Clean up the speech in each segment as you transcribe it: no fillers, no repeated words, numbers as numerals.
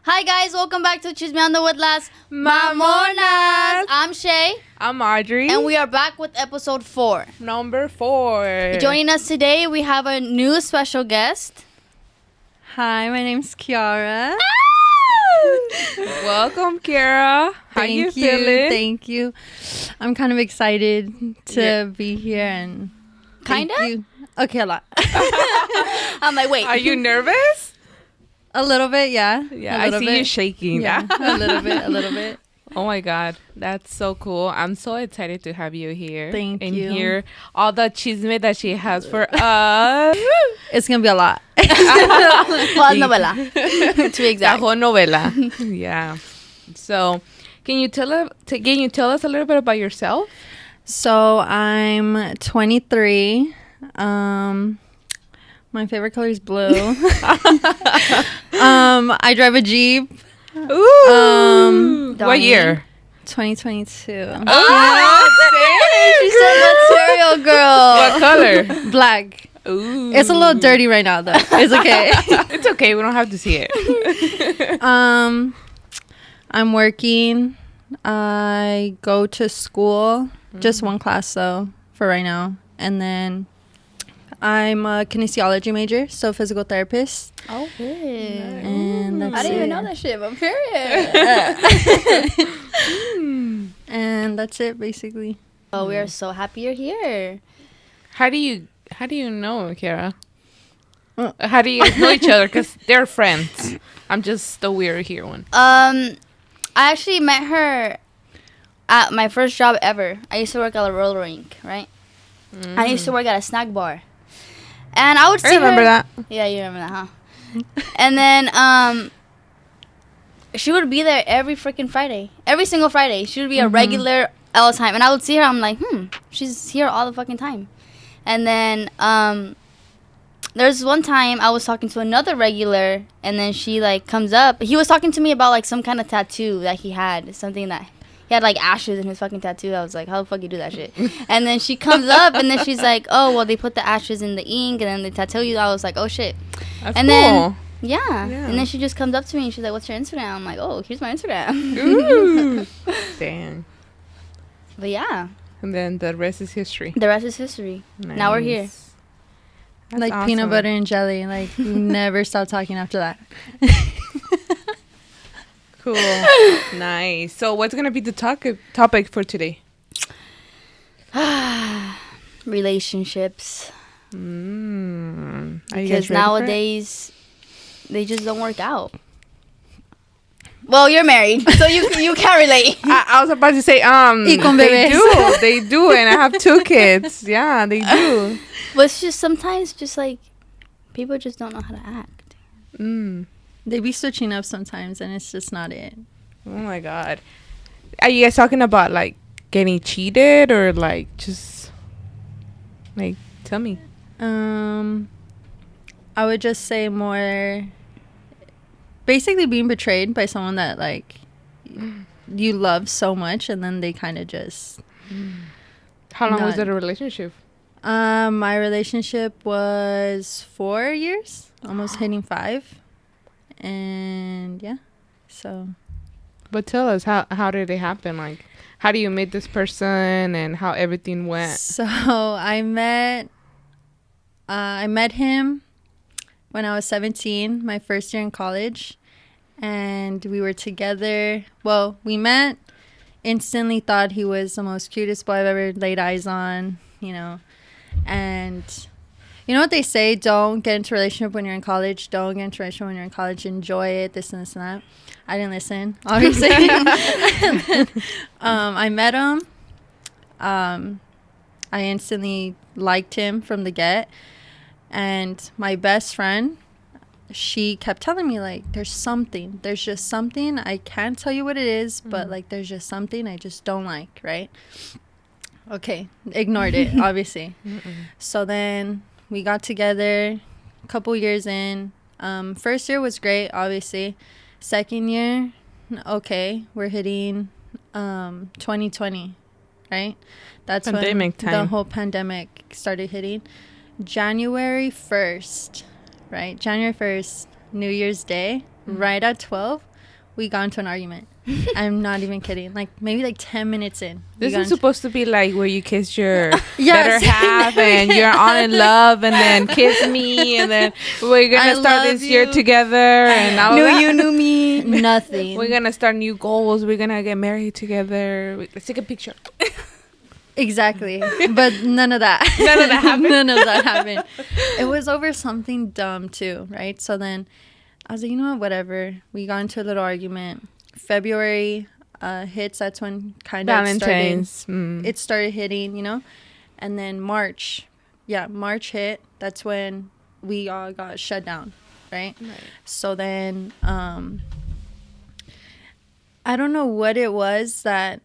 Hi guys, welcome back to Chismeando with Las Mamonas. I'm Shay. I'm Audrey. And we are back with episode 4. Number 4. Joining us today, we have a new special guest. Hi, my name's Kiara. Welcome, Kiara. How you feeling? Thank you. I'm kind of excited to be here and Kinda? thank you. Okay, a lot. I'm like, wait. Are you nervous? A little bit, yeah. Yeah, a I little see bit. you shaking. Yeah, a little bit. Oh my God, that's so cool. I'm so excited to have you here. Thank and you. hear all the chisme that she has for us. It's gonna be a lot. Well, novela. To be La exact. whole novela. Yeah. So, can you tell us a little bit about yourself? So I'm 23. My favorite color is blue. I drive a Jeep. Ooh. What Darn. year? 2022. Oh, She said material girl. what color? Black. Ooh. It's a little dirty right now, though. It's okay. It's okay. We don't have to see it. I'm working. I go to school. Just one class, though, for right now. And then I'm a kinesiology major, so physical therapist. Oh, good. And that's I didn't even it. know that shit, but period. And that's it, basically. Oh, we are so happy you're here. How do you know, Kara? How do you guys know each other? Because they're friends. I'm just the weird here one. I actually met her at my first job ever. I used to work at a roller rink, right? I used to work at a snack bar. And I would see I remember her. that. Yeah, you remember that, huh? And then she would be there every freaking Friday. Every single Friday. She would be a regular all the time. And I would see her, I'm like, she's here all the fucking time. And then there's one time I was talking to another regular, and then she like comes up. He was talking to me about like some kind of tattoo that he had. Something that he had like ashes in his fucking tattoo. I was like, how the fuck you do that shit? And then she comes up, and then she's like, oh, well, they put the ashes in the ink, and then they tattoo you. I was like, oh shit. That's And cool. then yeah. Yeah. And then she just comes up to me and she's like, what's your Instagram? I'm like, oh, here's my Instagram. Ooh. Dang. But yeah, And then the rest is history. the rest is history. Now we're here. Nice. That's Like awesome. peanut butter and jelly. Like, we never stop talking after that. Cool. Nice. So, what's gonna be the topic for today? Relationships. Are you guys Because ready for it? nowadays, they just don't work out. Well, you're married, so you can't relate. I was about to say, Y con they bebés. they do, and I have 2 kids. Yeah, they do. But it's just sometimes just like people just don't know how to act. They be switching up sometimes, and it's just not it. Oh my God. Are you guys talking about like getting cheated or like just like tell me? I would just say more basically being betrayed by someone that like you love so much, and then they kind of just How long was None. it a relationship? my relationship was 4 years, almost hitting 5. And yeah, so But tell us how did it happen? Like how do you meet this person and how everything went? So I met him when I was 17, my first year in college, and we were together. Well, we met, instantly thought he was the most cutest boy I've ever laid eyes on, and you know what they say, don't get into a relationship when you're in college, don't get into a relationship when you're in college, enjoy it, this and this and that. I didn't listen, obviously. And then, I met him. I instantly liked him from the get. And my best friend, she kept telling me, like, there's just something. I can't tell you what it is, but, like, there's just something I just don't like, right? Okay, ignored it, obviously. So then we got together a couple years in. First year was great, obviously. Second year, okay, we're hitting 2020, right? That's Pandemic when the time. whole pandemic started hitting. January 1st, right? January 1st, New Year's Day, right at 12, we got into an argument. I'm not even kidding. Like maybe like 10 minutes in. This is supposed to be like where you kiss your Yes. better half and you're on in love and then kiss me and then we're gonna start this year together and all Knew that. you, knew me. Nothing. We're gonna start new goals. We're gonna get married together. Let's take a picture. Exactly. But none of that. None of that happened? None of that happened. It was over something dumb too, right? So then I was like, you know what, whatever. We got into a little argument. February hits, that's when kind of Valentine's. it started hitting, you know? And then March hit. That's when we all got shut down, right? So then I don't know what it was that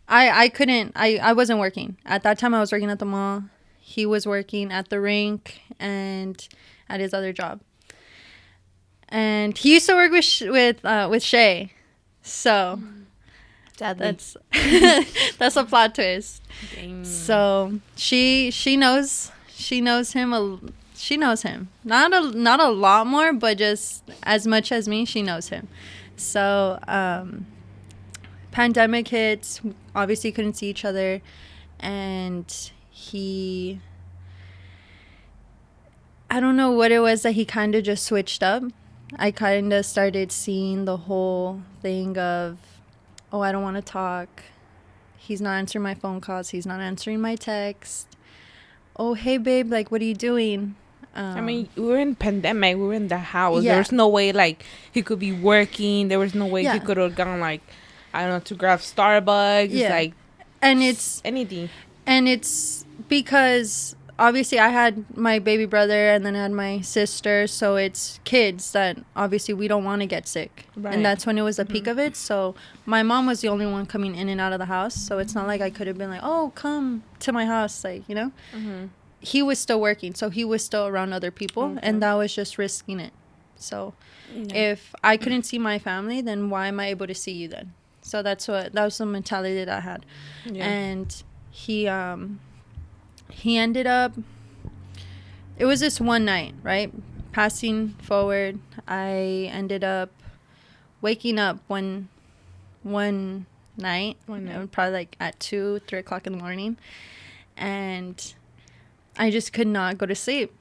I wasn't working. At that time I was working at the mall. He was working at the rink and at his other job. And he used to work with Shay. So that's that's a plot twist. Dang. So she knows him. She knows him. Not a lot more, but just as much as me, she knows him. So pandemic hits. Obviously couldn't see each other, and I don't know what it was that he kind of just switched up. I kind of started seeing the whole thing of, oh, I don't want to talk. He's not answering my phone calls. He's not answering my text. Oh, hey, babe, like, what are you doing? I mean, we were in pandemic. We were in the house. Yeah. There was no way, like, he could be working. There was no way Yeah. he could have gone, like, I don't know, to grab Starbucks. Yeah. Like, And it's anything. And it's because obviously I had my baby brother and then I had my sister. So it's kids that obviously we don't want to get sick. Right. And that's when it was the peak of it. So my mom was the only one coming in and out of the house. So it's not like I could have been like, oh, come to my house. Like, you know, he was still working. So he was still around other people. Okay. And that was just risking it. So if I couldn't see my family, then why am I able to see you then? So that was the mentality that I had. Yeah. And he ended up, it was this one night, right? Passing forward, I ended up waking up one night, probably like at 2-3 o'clock in the morning, and I just could not go to sleep.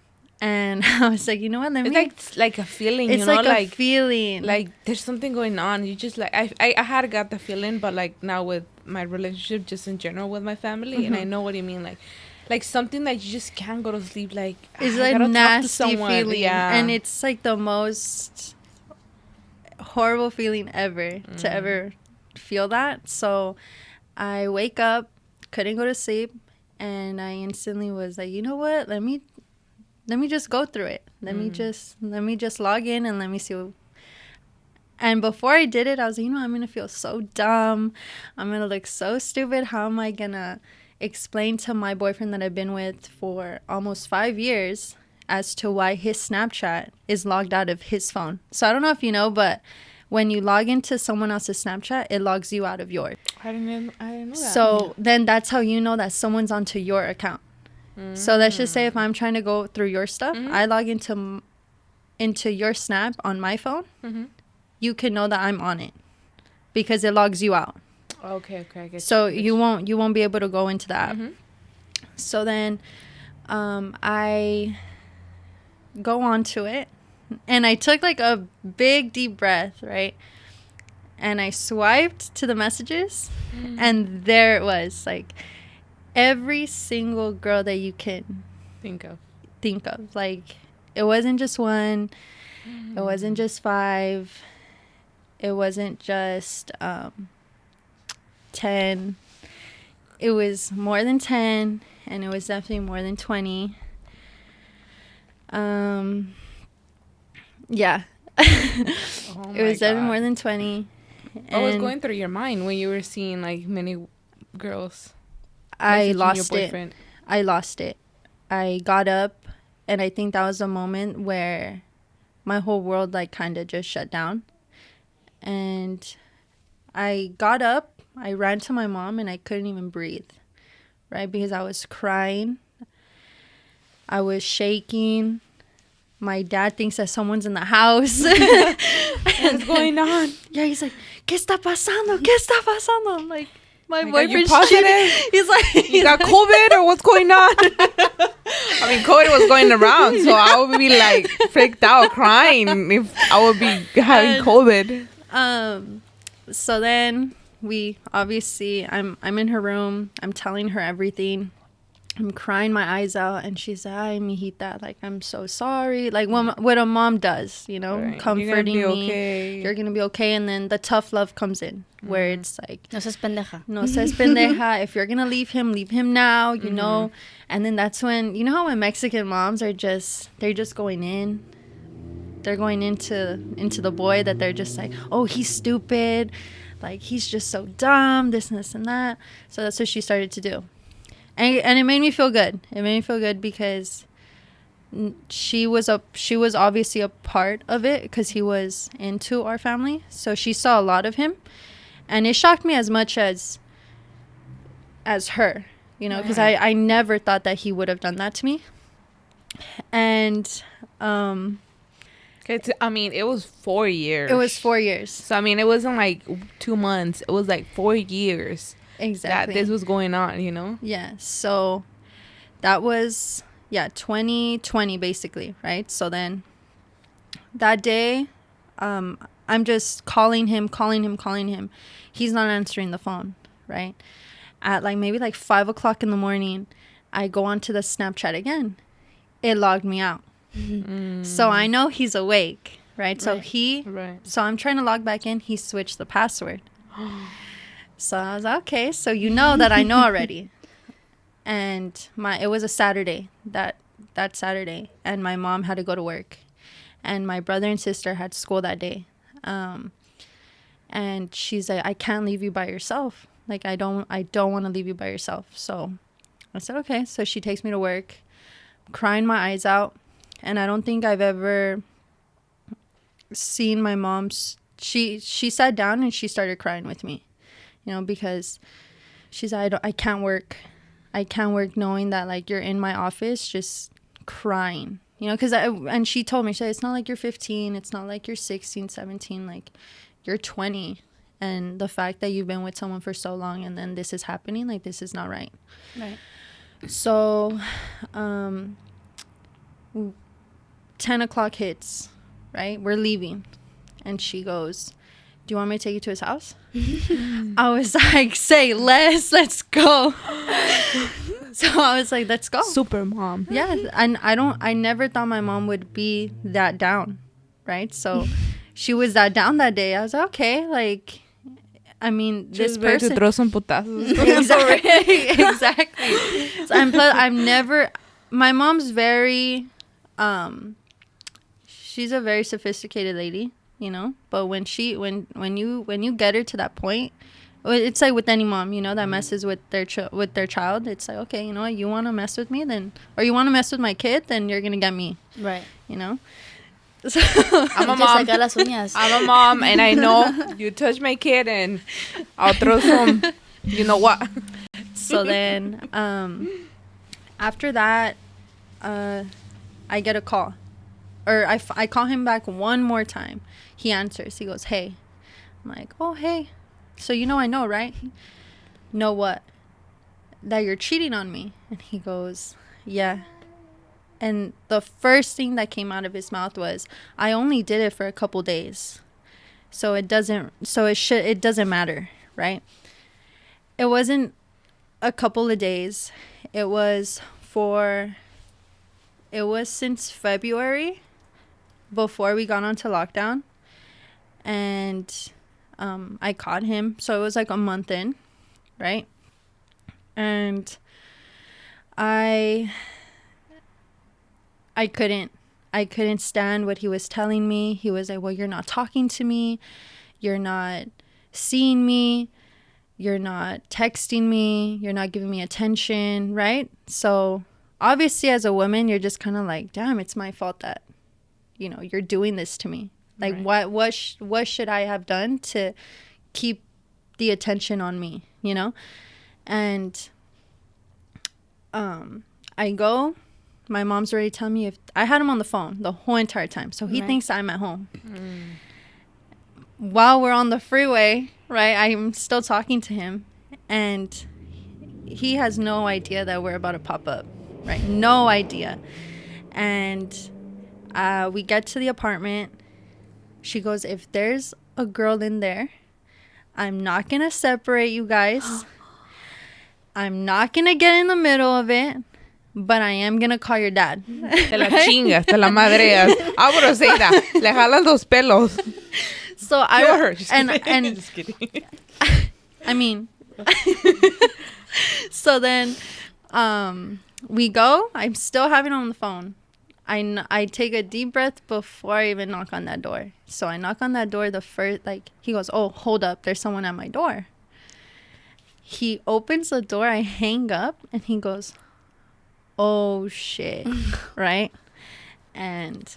And I was like, you know what? It's like a feeling, it's you know, like a feeling. Like there's something going on. You just like I had got the feeling, but like now with my relationship, just in general with my family, and I know what you mean. Like something that you just can't go to sleep. Like it's I like gotta nasty talk to feeling, yeah. and it's like the most horrible feeling ever to ever feel that. So I wake up, couldn't go to sleep, and I instantly was like, you know what? Let me just go through it. Let me just log in and let me see. And before I did it, I was like, you know, I'm gonna feel so dumb. I'm gonna look so stupid. How am I gonna explain to my boyfriend that I've been with for almost 5 years as to why his Snapchat is logged out of his phone? So I don't know if you know, but when you log into someone else's Snapchat, it logs you out of yours. I didn't know that. So then that's how you know that someone's onto your account. So let's just say if I'm trying to go through your stuff, I log into your Snap on my phone, you can know that I'm on it because it logs you out. Okay, I get So you won't be able to go into the app. So then I go on to it, and I took like a big deep breath, right? And I swiped to the messages, and there it was, like every single girl that you can think of. Like, it wasn't just one, it wasn't just 5, it wasn't just 10. It was more than 10, and it was definitely more than 20. Yeah. Oh It was my definitely God. more than 20. What was going through your mind when you were seeing like many girls? I messaging lost your it. boyfriend? I lost it. I got up, and I think that was a moment where my whole world like kind of just shut down. And I got up, I ran to my mom, and I couldn't even breathe, right? Because I was crying. I was shaking. my dad thinks that someone's in the house. What's going on? Yeah, he's like, ¿Qué está pasando? ¿Qué está pasando? I'm like, my Like, are you boyfriend's positive? cheating. He's like, You got COVID or what's going on? I mean, COVID was going around, so I would be like freaked out, crying if I would be having COVID. So then we obviously, I'm in her room. I'm telling her everything. I'm crying my eyes out, and she's like, "Ay, mijita, like I'm so sorry." Like what a mom does, you know, Right. comforting You're gonna be me. okay. You're gonna be okay, and then the tough love comes in, where it's like, No seas pendeja. "No seas pendeja. If you're gonna leave him now." You know, and then that's when you know how when Mexican moms are they're just going in. They're going into the boy that they're just like, "Oh, he's stupid. Like he's just so dumb. This and this and that." So that's what she started to do. And it made me feel good. It made me feel good because she was obviously a part of it because he was into our family. So she saw a lot of him, and it shocked me as much as her, you know, because I never thought that he would have done that to me. And I mean, it was 4 years. it was 4 years. So I mean, it wasn't like 2 months. It was like 4 years. Exactly. That this was going on, you know? Yeah. So that was 2020 basically, right? So then that day, I'm just calling him. He's not answering the phone, right? At like maybe like 5 o'clock in the morning, I go onto the Snapchat again. It logged me out. So I know he's awake, right? So so I'm trying to log back in. He switched the password. So I was like, okay, so you know that I know already. And it was a Saturday, that Saturday, and my mom had to go to work, and my brother and sister had school that day. And she's like, I can't leave you by yourself. Like I don't want to leave you by yourself. So I said, okay. So she takes me to work, crying my eyes out, and I don't think I've ever seen my mom's. She sat down and she started crying with me. You know, because she's like, I can't work. I can't work knowing that, like, you're in my office just crying. You know, and she told me, it's not like you're 15. It's not like you're 16, 17. Like, you're 20. And the fact that you've been with someone for so long and then this is happening, like, this is not right. Right. So, 10 o'clock hits, right? We're leaving. And she goes, do you want me to take you to his house? I was like, say less, let's go. So I was like, let's go. Super mom. Yeah, and I never thought my mom would be that down, right? So she was that down that day. I was like, okay, like, I mean, this person. To throw some putazos. Exactly. So I'm never. My mom's very, she's a very sophisticated lady. You know, but when you get her to that point, it's like with any mom, you know, that messes with their child. It's like, okay, you know what, you want to mess with me, then, or you want to mess with my kid, then you're gonna get me, right? You know. So, I'm a mom. I'm a mom, and I know you touch my kid, and I'll throw some. You know what? So then, after that, I get a call, or I call him back one more time. He answers. He goes, hey. I'm like, oh, hey. So you know I know, right? Know what? That you're cheating on me. And he goes, yeah. And the first thing that came out of his mouth was, I only did it for a couple days. So it doesn't matter, right? It wasn't a couple of days. It was since February, before we got onto lockdown. And I caught him, so it was like a month in, right? And I couldn't stand what he was telling me. He was like, well, you're not talking to me, you're not seeing me, you're not texting me, you're not giving me attention, right? So obviously as a woman, you're just kind of like, damn, it's my fault that, you know, you're doing this to me. Like, right. What should I have done to keep the attention on me, you know? And I go my mom's already telling me if I had him on the phone the whole entire time. So he Right. thinks I'm at home. While we're on the freeway, right, I'm still talking to him, and he has no idea that we're about to pop up, right? No idea. And we get to the apartment. She goes, if there's a girl in there, I'm not going to separate you guys. I'm not going to get in the middle of it, but I am going to call your dad. Te la chingas, te la madreas. Abroseda, le jalas los pelos. So Just kidding. and Just kidding. I mean, so then we go. I'm still having him on the phone. I take a deep breath before I even knock on that door. So I knock on that door. He goes, oh, hold up. There's someone at my door. He opens the door. I hang up, and he goes, oh, shit. Right? And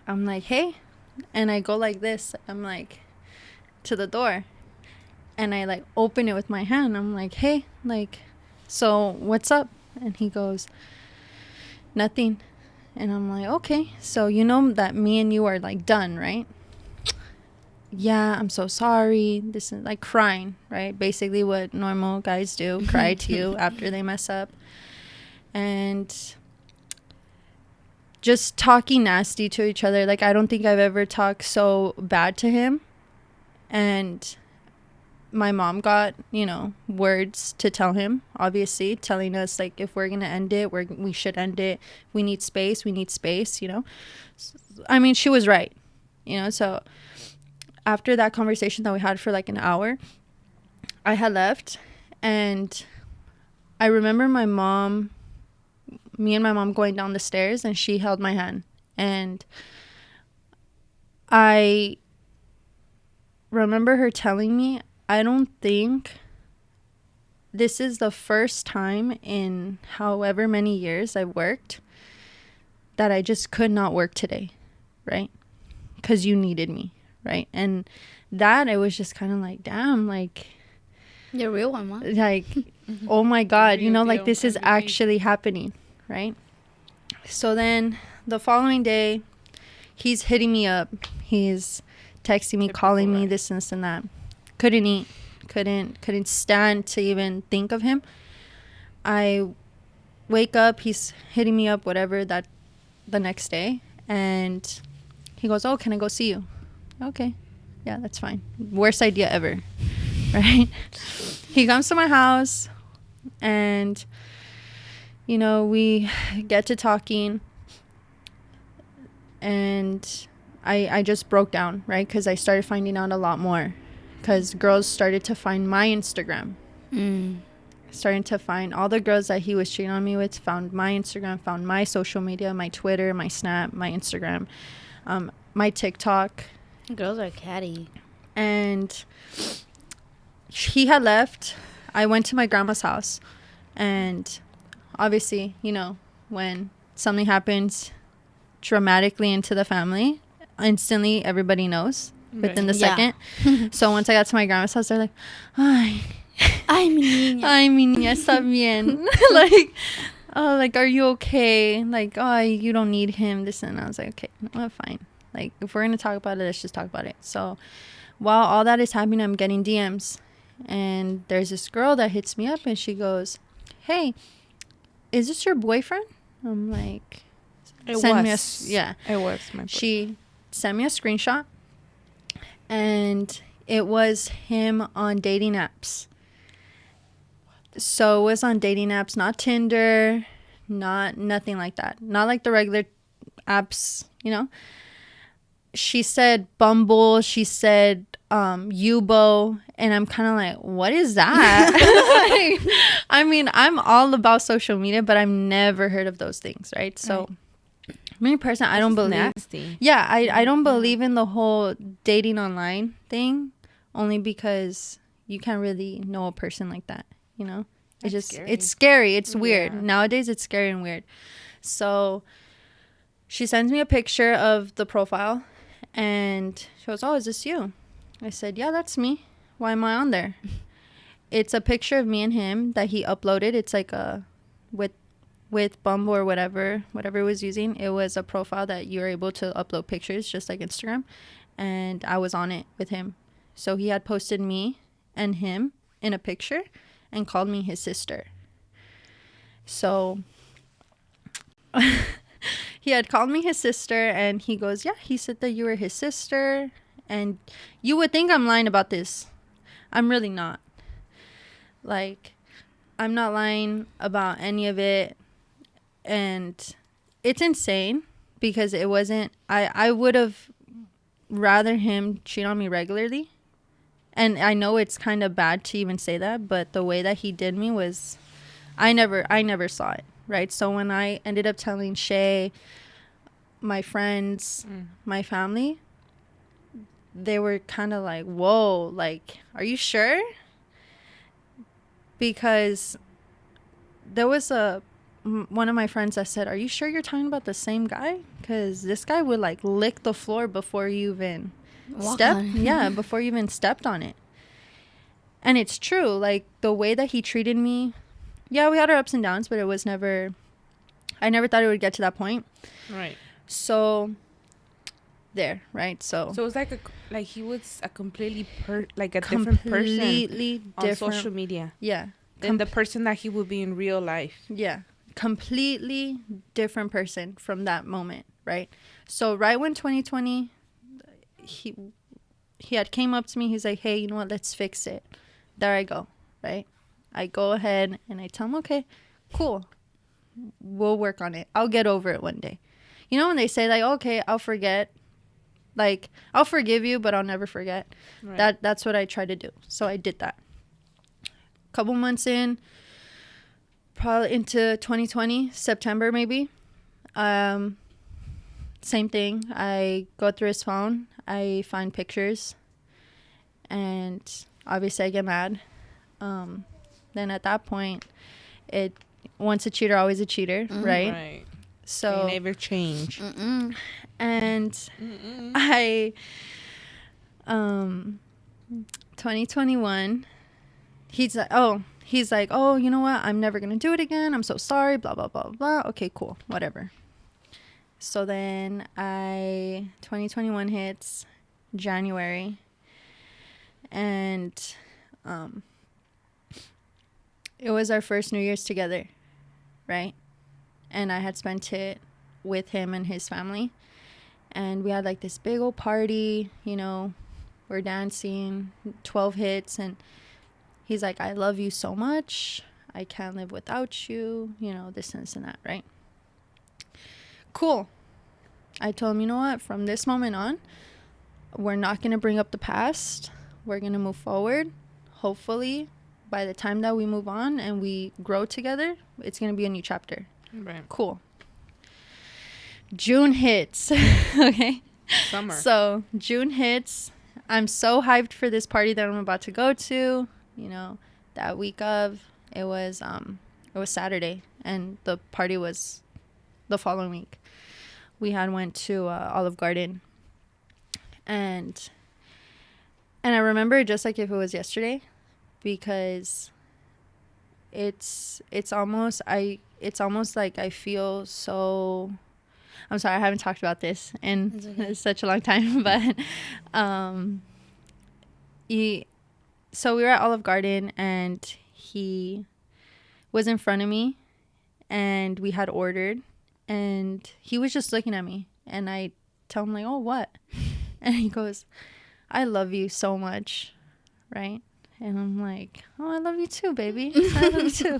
I'm like, hey. And I go like this. I'm like, to the door. And I like open it with my hand. I'm like, hey, like, so what's up? And he goes, nothing. And I'm like, okay, so you know that me and you are like done, right? Yeah, I'm so sorry. This is like crying, right? Basically what normal guys do, cry to you after they mess up. And just talking nasty to each other. Like, I don't think I've ever talked so bad to him. And my mom got, words to tell him, obviously, telling us, like, if we're going to end it, we should end it. We need space, I mean, she was right, So after that conversation that we had for, like, an hour, I had left. And I remember me and my mom going down the stairs, and she held my hand. And I remember her telling me, I don't think this is the first time in however many years I've worked that I just could not work today, right? Because you needed me, right? And that, I was just kind of like, damn, like... You're a real one, Mom. Like, oh my God, like this is MVP. actually happening, right? So then the following day, he's hitting me up. He's texting me, calling me, this and that. Couldn't eat. Couldn't stand to even think of him. I wake up, he's hitting me up, whatever, that the next day. And he goes, oh, can I go see you? Okay. Yeah, that's fine. Worst idea ever. Right? He comes to my house, and, we get to talking, and I just broke down, right? Because I started finding out a lot more, because girls started to find my Instagram. Starting to find all the girls that he was cheating on me with, found my Instagram, found my social media, my Twitter, my Snap, my Instagram, my TikTok. Girls are catty. And he had left. I went to my grandma's house, and obviously, when something happens dramatically into the family, instantly everybody knows within the second. So once I got to my grandma's house, they're like, ay, mi niña está bien. like, are you okay? Like, oh, you don't need him, this and that. I was like, okay, no, fine. Like, if we're going to talk about it, let's just talk about it. So while all that is happening, I'm getting DMs. And there's this girl that hits me up, and she goes, hey, is this your boyfriend? I'm like, It was my boyfriend. She sent me a screenshot, and it was him on dating apps. So it was on dating apps, not Tinder, nothing like that. Not like the regular apps, She said Bumble, she said Yubo, and I'm kind of like, what is that? I mean, I'm all about social media, but I've never heard of those things, right? So, me personally, I don't believe. Nasty. Yeah, I don't believe in the whole dating online thing, only because you can't really know a person like that, It's scary. It's weird. Nowadays, it's scary and weird. So, she sends me a picture of the profile, and she goes, oh, is this you? I said, yeah, that's me. Why am I on there? It's a picture of me and him that he uploaded. It's like with with Bumble or whatever it was using, it was a profile that you were able to upload pictures just like Instagram, and I was on it with him. So he had posted me and him in a picture and called me his sister. So he had called me his sister, and he goes, yeah, he said that you were his sister. And you would think I'm lying about this. I'm really not. Like, I'm not lying about any of it. And it's insane because it wasn't, I would have rather him cheat on me regularly. And I know it's kind of bad to even say that, but the way that he did me was, I never saw it, right? So when I ended up telling Shay, my friends, my family, they were kind of like, whoa, like, are you sure? Because there was one of my friends that said, are you sure you're talking about the same guy? Because this guy would like lick the floor before you even before you even stepped on it. And it's true. Like, the way that he treated me, yeah, we had our ups and downs, but it was never, I never thought it would get to that point. Right. So there, right? So it was like he was a completely different person on social media. Yeah. Than the person that he would be in real life. Yeah. Completely different person from that moment, right? So right when 2020, he had came up to me, he's like, hey, you know what, let's fix it. There I go, right? I go ahead and I tell him, okay, cool, we'll work on it, I'll get over it one day. You know when they say like, okay, I'll forget, like, I'll forgive you but I'll never forget. Right. That's what I try to do. So I did that. Couple months in, probably into 2020, September maybe, same thing. I go through his phone, I find pictures, and obviously I get mad. Then at that point, once a cheater, always a cheater, right? Right. So they never change. Mm-mm. And I 2021, he's like, oh, you know what, I'm never gonna do it again, I'm so sorry, blah blah blah blah. Okay, cool, whatever. So then 2021 hits January, and it was our first New Year's together, right? And I had spent it with him and his family, and we had like this big old party, you know, we're dancing, 12 hits, and he's like, I love you so much, I can't live without you, you know, this and that, right? Cool. I told him, you know what, from this moment on, we're not going to bring up the past. We're going to move forward. Hopefully, by the time that we move on and we grow together, it's going to be a new chapter. Right. Cool. June hits. Okay. Summer. So, June hits. I'm so hyped for this party that I'm about to go to. You know, that week of, it was Saturday, and the party was the following week. We had went to Olive Garden, and I remember it just like if it was yesterday, because it's almost like I feel so, I'm sorry, I haven't talked about this in such a long time, but so we were at Olive Garden, and he was in front of me, and we had ordered, and he was just looking at me, and I tell him like, oh, what? And he goes, I love you so much, right? And I'm like, oh, I love you too, baby. I love you too.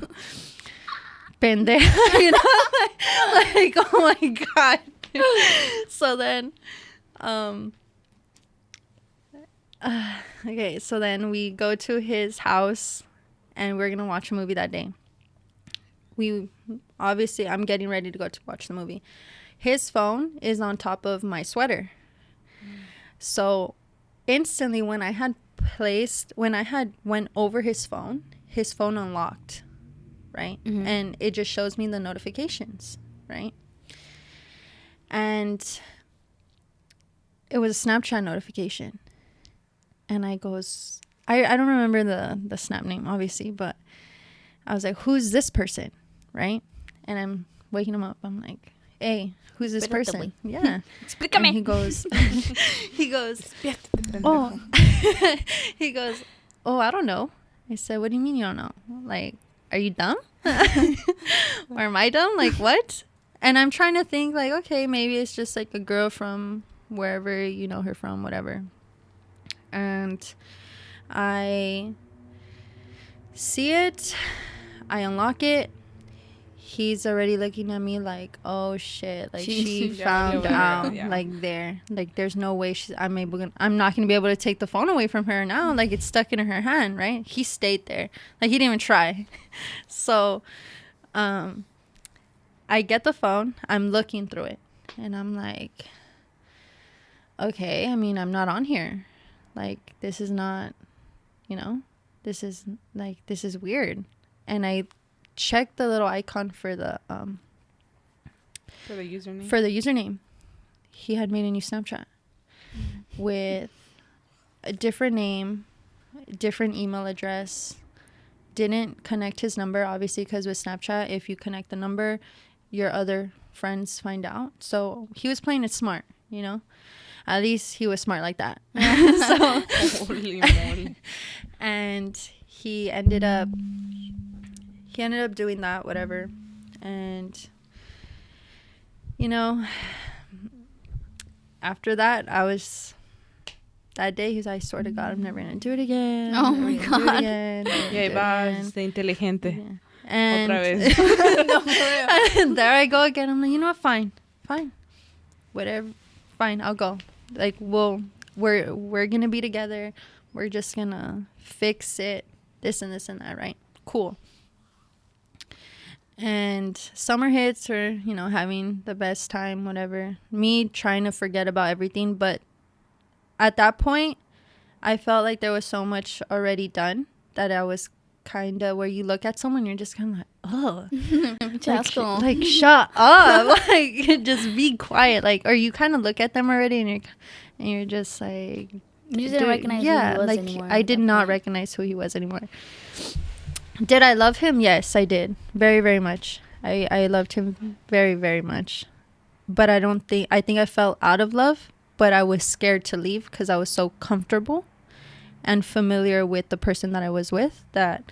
Pendeja, you know, like, oh my God. So then, okay, so then we go to his house, and we're gonna watch a movie that day. I'm getting ready to go to watch the movie. His phone is on top of my sweater. So instantly when I had went over his phone unlocked, right? Mm-hmm. And it just shows me the notifications, right? And it was a Snapchat notification. And I goes, I don't remember the Snap name, obviously, but I was like, who's this person, right? And I'm waking him up. I'm like, hey, who's this person? Yeah. Explícame. And he goes, oh, he goes, oh, I don't know. I said, what do you mean you don't know? Like, are you dumb? Or am I dumb? Like, what? And I'm trying to think, like, okay, maybe it's just like a girl from wherever you know her from, whatever. And I see it. I unlock it. He's already looking at me like, oh shit, like she found out. Like there's no way I'm not gonna be able to take the phone away from her now. Like, it's stuck in her hand, right? He stayed there, like he didn't even try. So I get the phone, I'm looking through it, and I'm like, okay, I mean, I'm not on here. Like, this is not, this is weird. And I checked the little icon for the username. He had made a new Snapchat with a different name, different email address. Didn't connect his number, obviously, because with Snapchat, if you connect the number, your other friends find out. So he was playing it smart, At least he was smart like that. So, holy moly. And he ended up doing that, whatever. And after that, that day he's like, I swear to God, I'm never gonna do it again. Oh my God. Está inteligente. Yeah. And Otra vez. and there I go again. I'm like, you know what? Fine, whatever. Fine, I'll go. Like, we're gonna be together. We're just gonna fix it. This and this and that, right? Cool. And summer hits, or having the best time, whatever. Me trying to forget about everything, but at that point, I felt like there was so much already done that I was kind of, where you look at someone, you're just kind of like, oh, like shut up, like just be quiet, like, or you kind of look at them already, and you're just like, you didn't recognize who he was anymore. I did not recognize who he was anymore. Did I love him? Yes, I did. Very, very much. I loved him very, very much. But I think I fell out of love, but I was scared to leave because I was so comfortable and familiar with the person that I was with, that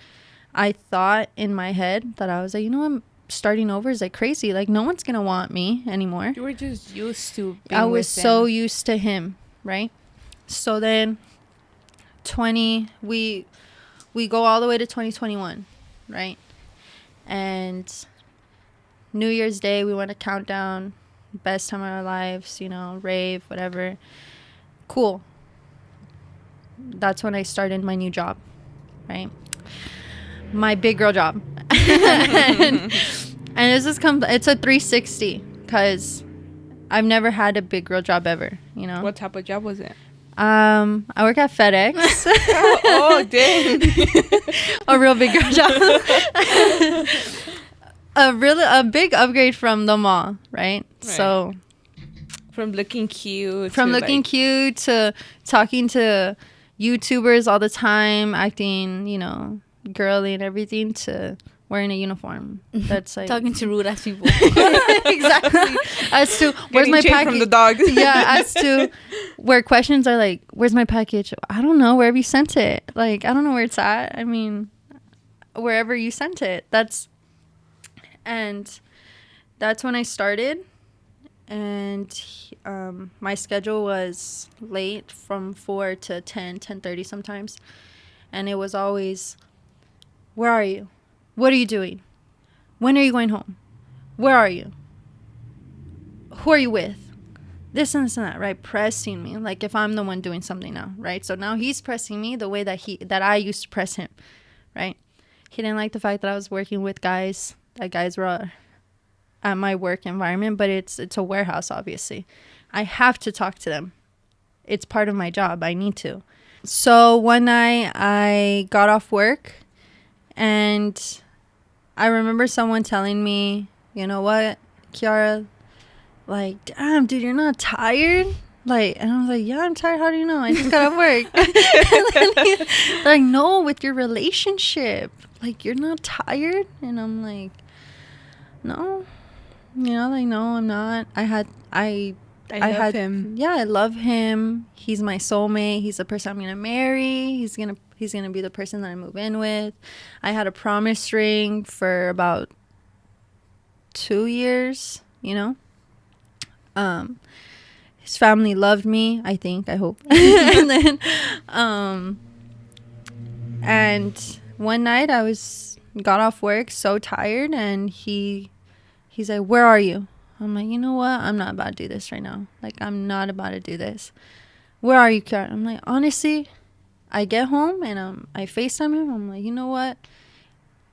I thought in my head that I was like, I'm starting over is like crazy. Like, no one's going to want me anymore. You were just used to being I was so used to him, right? So then we go all the way to 2021, right? And New Year's Day, we went to countdown, best time of our lives, rave, whatever. Cool. That's when I started my new job, right? My big girl job. and it's a 360, because I've never had a big girl job ever, What type of job was it? I work at FedEx. Oh, dang. A real big girl job. A big upgrade from the mall, right? So from looking cute to talking to YouTubers all the time, acting, girly and everything, to wearing a uniform. That's like talking to rude ass people. Exactly. As to where's my package from the dog. Yeah, as to where questions are like, where's my package? I don't know. Wherever you sent it. Like, I don't know where it's at. I mean, wherever you sent it. That's when I started. And my schedule was late, from 4 to 10:30 sometimes. And it was always, where are you? What are you doing? When are you going home? Where are you? Who are you with? This and this and that, right? Pressing me, like if I'm the one doing something now, right? So now he's pressing me the way that I used to press him, right? He didn't like the fact that I was working with guys, that guys were at my work environment, but it's a warehouse, obviously. I have to talk to them. It's part of my job. I need to. So one night I got off work, and I remember someone telling me, you know what, Kiara, like, damn, dude, you're not tired? Like, and I was like, yeah, I'm tired. How do you know? I just got off work. They're like, no, with your relationship. Like, you're not tired? And I'm like, No, like, no, I'm not. I love him. Yeah, I love him. He's my soulmate. He's the person I'm gonna marry. He's gonna be the person that I move in with. I had a promise ring for about 2 years. His family loved me. I think. I hope. And then, and one night I got off work so tired, and he's like, "Where are you?" I'm like, you know what? I'm not about to do this right now. Like, I'm not about to do this. Where are you, Karen? I'm like, honestly, I get home and I FaceTime him. I'm like, you know what?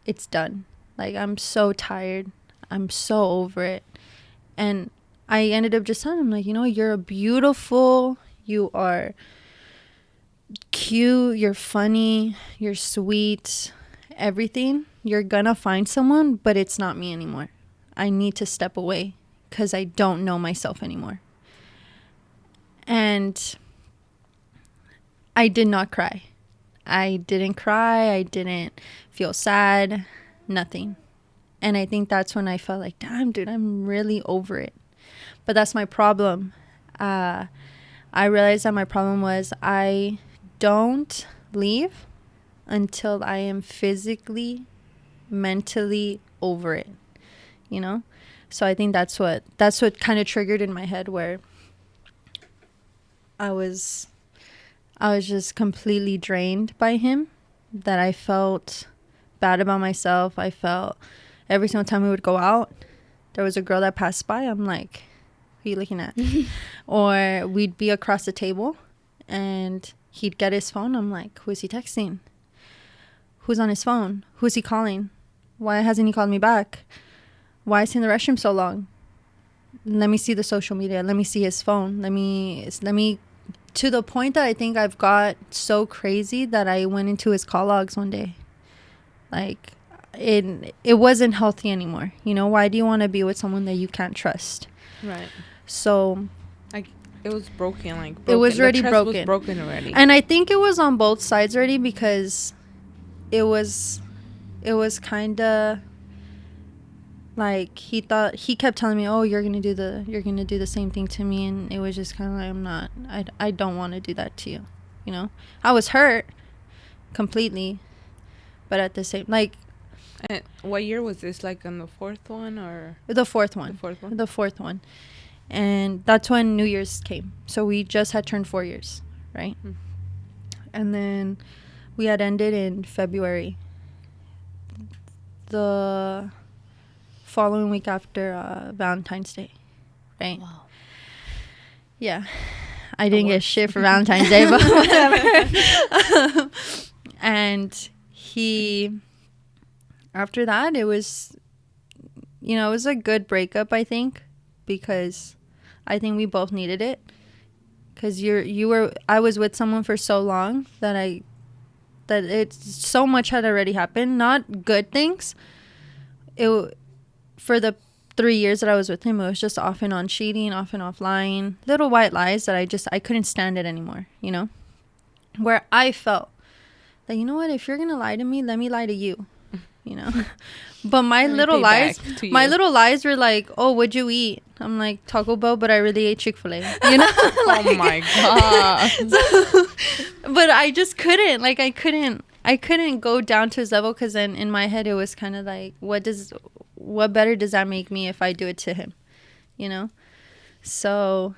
It's done. Like, I'm so tired. I'm so over it. And I ended up just telling him, like, you're beautiful. You are cute. You're funny. You're sweet. Everything. You're gonna find someone, but it's not me anymore. I need to step away. Because I don't know myself anymore. And I did not cry. I didn't cry. I didn't feel sad. Nothing. And I think that's when I felt like, damn, dude, I'm really over it. But that's my problem. I realized that my problem was I don't leave until I am physically, mentally over it. So I think that's what kind of triggered in my head, where I was just completely drained by him, that I felt bad about myself. I felt every single time we would go out, there was a girl that passed by. I'm like, who are you looking at? Or we'd be across the table and he'd get his phone. I'm like, who is he texting? Who's on his phone? Who's he calling? Why hasn't he called me back? Why is he in the restroom so long? Let me see the social media. Let me see his phone. Let me, to the point that I think I've got so crazy that I went into his call logs one day. Like, it wasn't healthy anymore. Why do you want to be with someone that you can't trust? Right. So, like, it was broken. It was already broken. Was broken already. And I think it was on both sides already, because it was kind of like he kept telling me, oh, you're gonna do the same thing to me, and it was just kind of like, I don't want to do that to you. I was hurt completely, but at the same, like, and what year was this? Like on the fourth one or the fourth one? The fourth one, and that's when New Year's came. So we just had turned 4 years, right? And then we had ended in February. The following week after Valentine's Day, right? Wow. Yeah, I didn't get shit for Valentine's Day, but whatever. And after that, it was, it was a good breakup, I think, because I think we both needed it. Because I was with someone for so long that it's so much had already happened, not good things. For the 3 years that I was with him, it was just off and on cheating, off and off lying, little white lies that I couldn't stand it anymore, where I felt that, you know what, if you're going to lie to me, let me lie to you, but my little lies were like, oh, what'd you eat? I'm like, Taco Bell, but I really ate Chick-fil-A, like, oh my God. But I just couldn't, like, I couldn't go down to his level, because then in my head it was kind of like, what better does that make me if I do it to him, So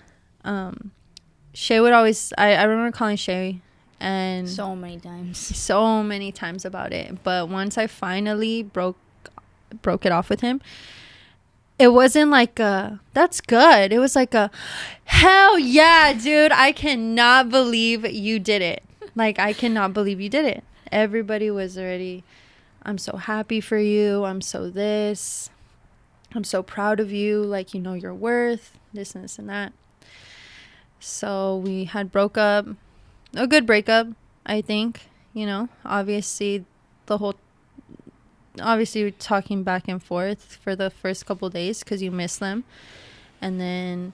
Shay would always, I remember calling Shay, and so many times about it. But once I finally broke it off with him, it wasn't like that's good. It was like hell yeah, dude, I cannot believe you did it. Like, I cannot believe you did it. Everybody was already, I'm so happy for you. I'm so proud of you. Like, your worth, this and this and that. So we had broke up. A good breakup, I think. Obviously we're talking back and forth for the first couple days because you miss them. And then,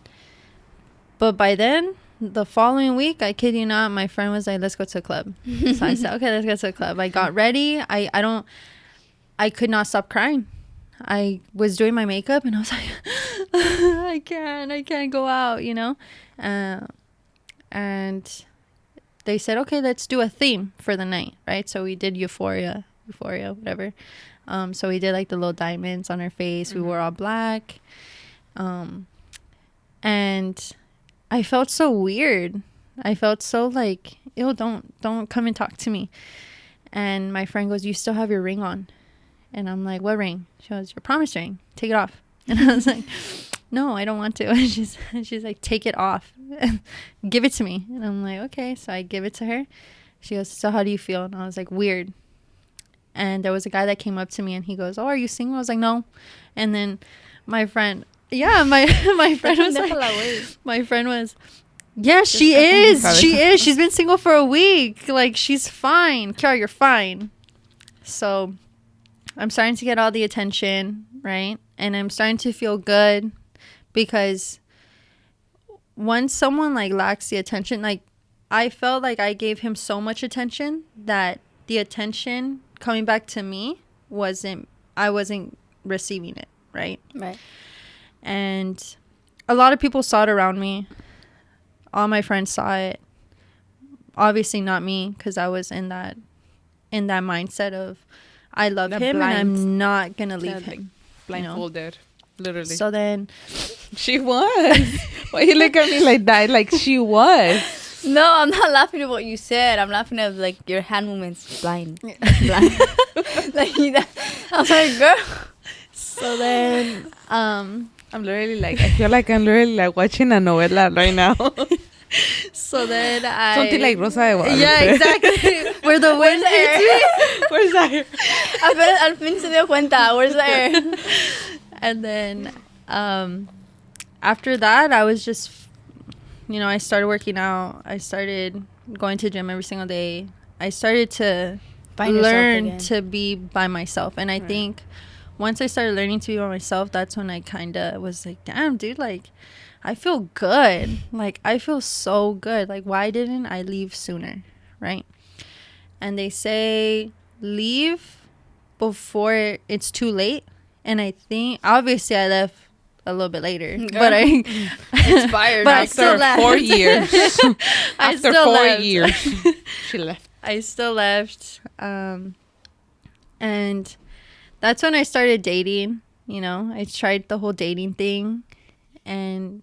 but by then, the following week, I kid you not, my friend was like, let's go to a club. So I said, okay, let's go to a club. I got ready. I could not stop crying. I was doing my makeup and I was like, I can't go out, you know? And they said, okay, let's do a theme for the night, right? So we did Euphoria, whatever. So we did like the little diamonds on her face. We wore all black. And I felt so weird. I felt so like, ew, don't come and talk to me. And my friend goes, you still have your ring on. And I'm like, what ring? She goes, your promise ring. Take it off. And I was like, no, I don't want to. And she's like, take it off. Give it to me. And I'm like, okay. So I give it to her. She goes, so how do you feel? And I was like, weird. And there was a guy that came up to me and he goes, oh, are you single? I was like, no. And then my friend, my friend was like, my friend was, yeah, she is. She's been single for a week. Like, she's fine. Kiara, you're fine. So I'm starting to get all the attention, right? And I'm starting to feel good because once someone like lacks the attention, like I felt like I gave him so much attention that the attention coming back to me I wasn't receiving it, right? Right. And a lot of people saw it around me. All my friends saw it. Obviously not me, because I was in that mindset of I love him and I'm not gonna leave him. Blindfolded, literally. So then she was. Why you look at me like that? Like she was. No, I'm not laughing at what you said. I'm laughing at like your hand movements. Blind. Like that. I was like, girl. So then, I'm literally like, I feel like I'm literally like watching a novela right now. So then something like Rosa de Guadalupe. Yeah, exactly. Where the wind hits. Where's the air? Al fin se dio cuenta. Where's the air? And then after that, I was just, I started working out. I started going to gym every single day. I started to learn to be by myself. And I think once I started learning to be by myself, that's when I kind of was like, damn, dude, like, I feel good. Like, I feel so good. Like, why didn't I leave sooner? Right? And they say leave before it's too late. And I think, obviously, I left a little bit later. Girl. But I inspired. But I still left. 4 years. After 4 years, she left. I still left. And that's when I started dating. I tried the whole dating thing. And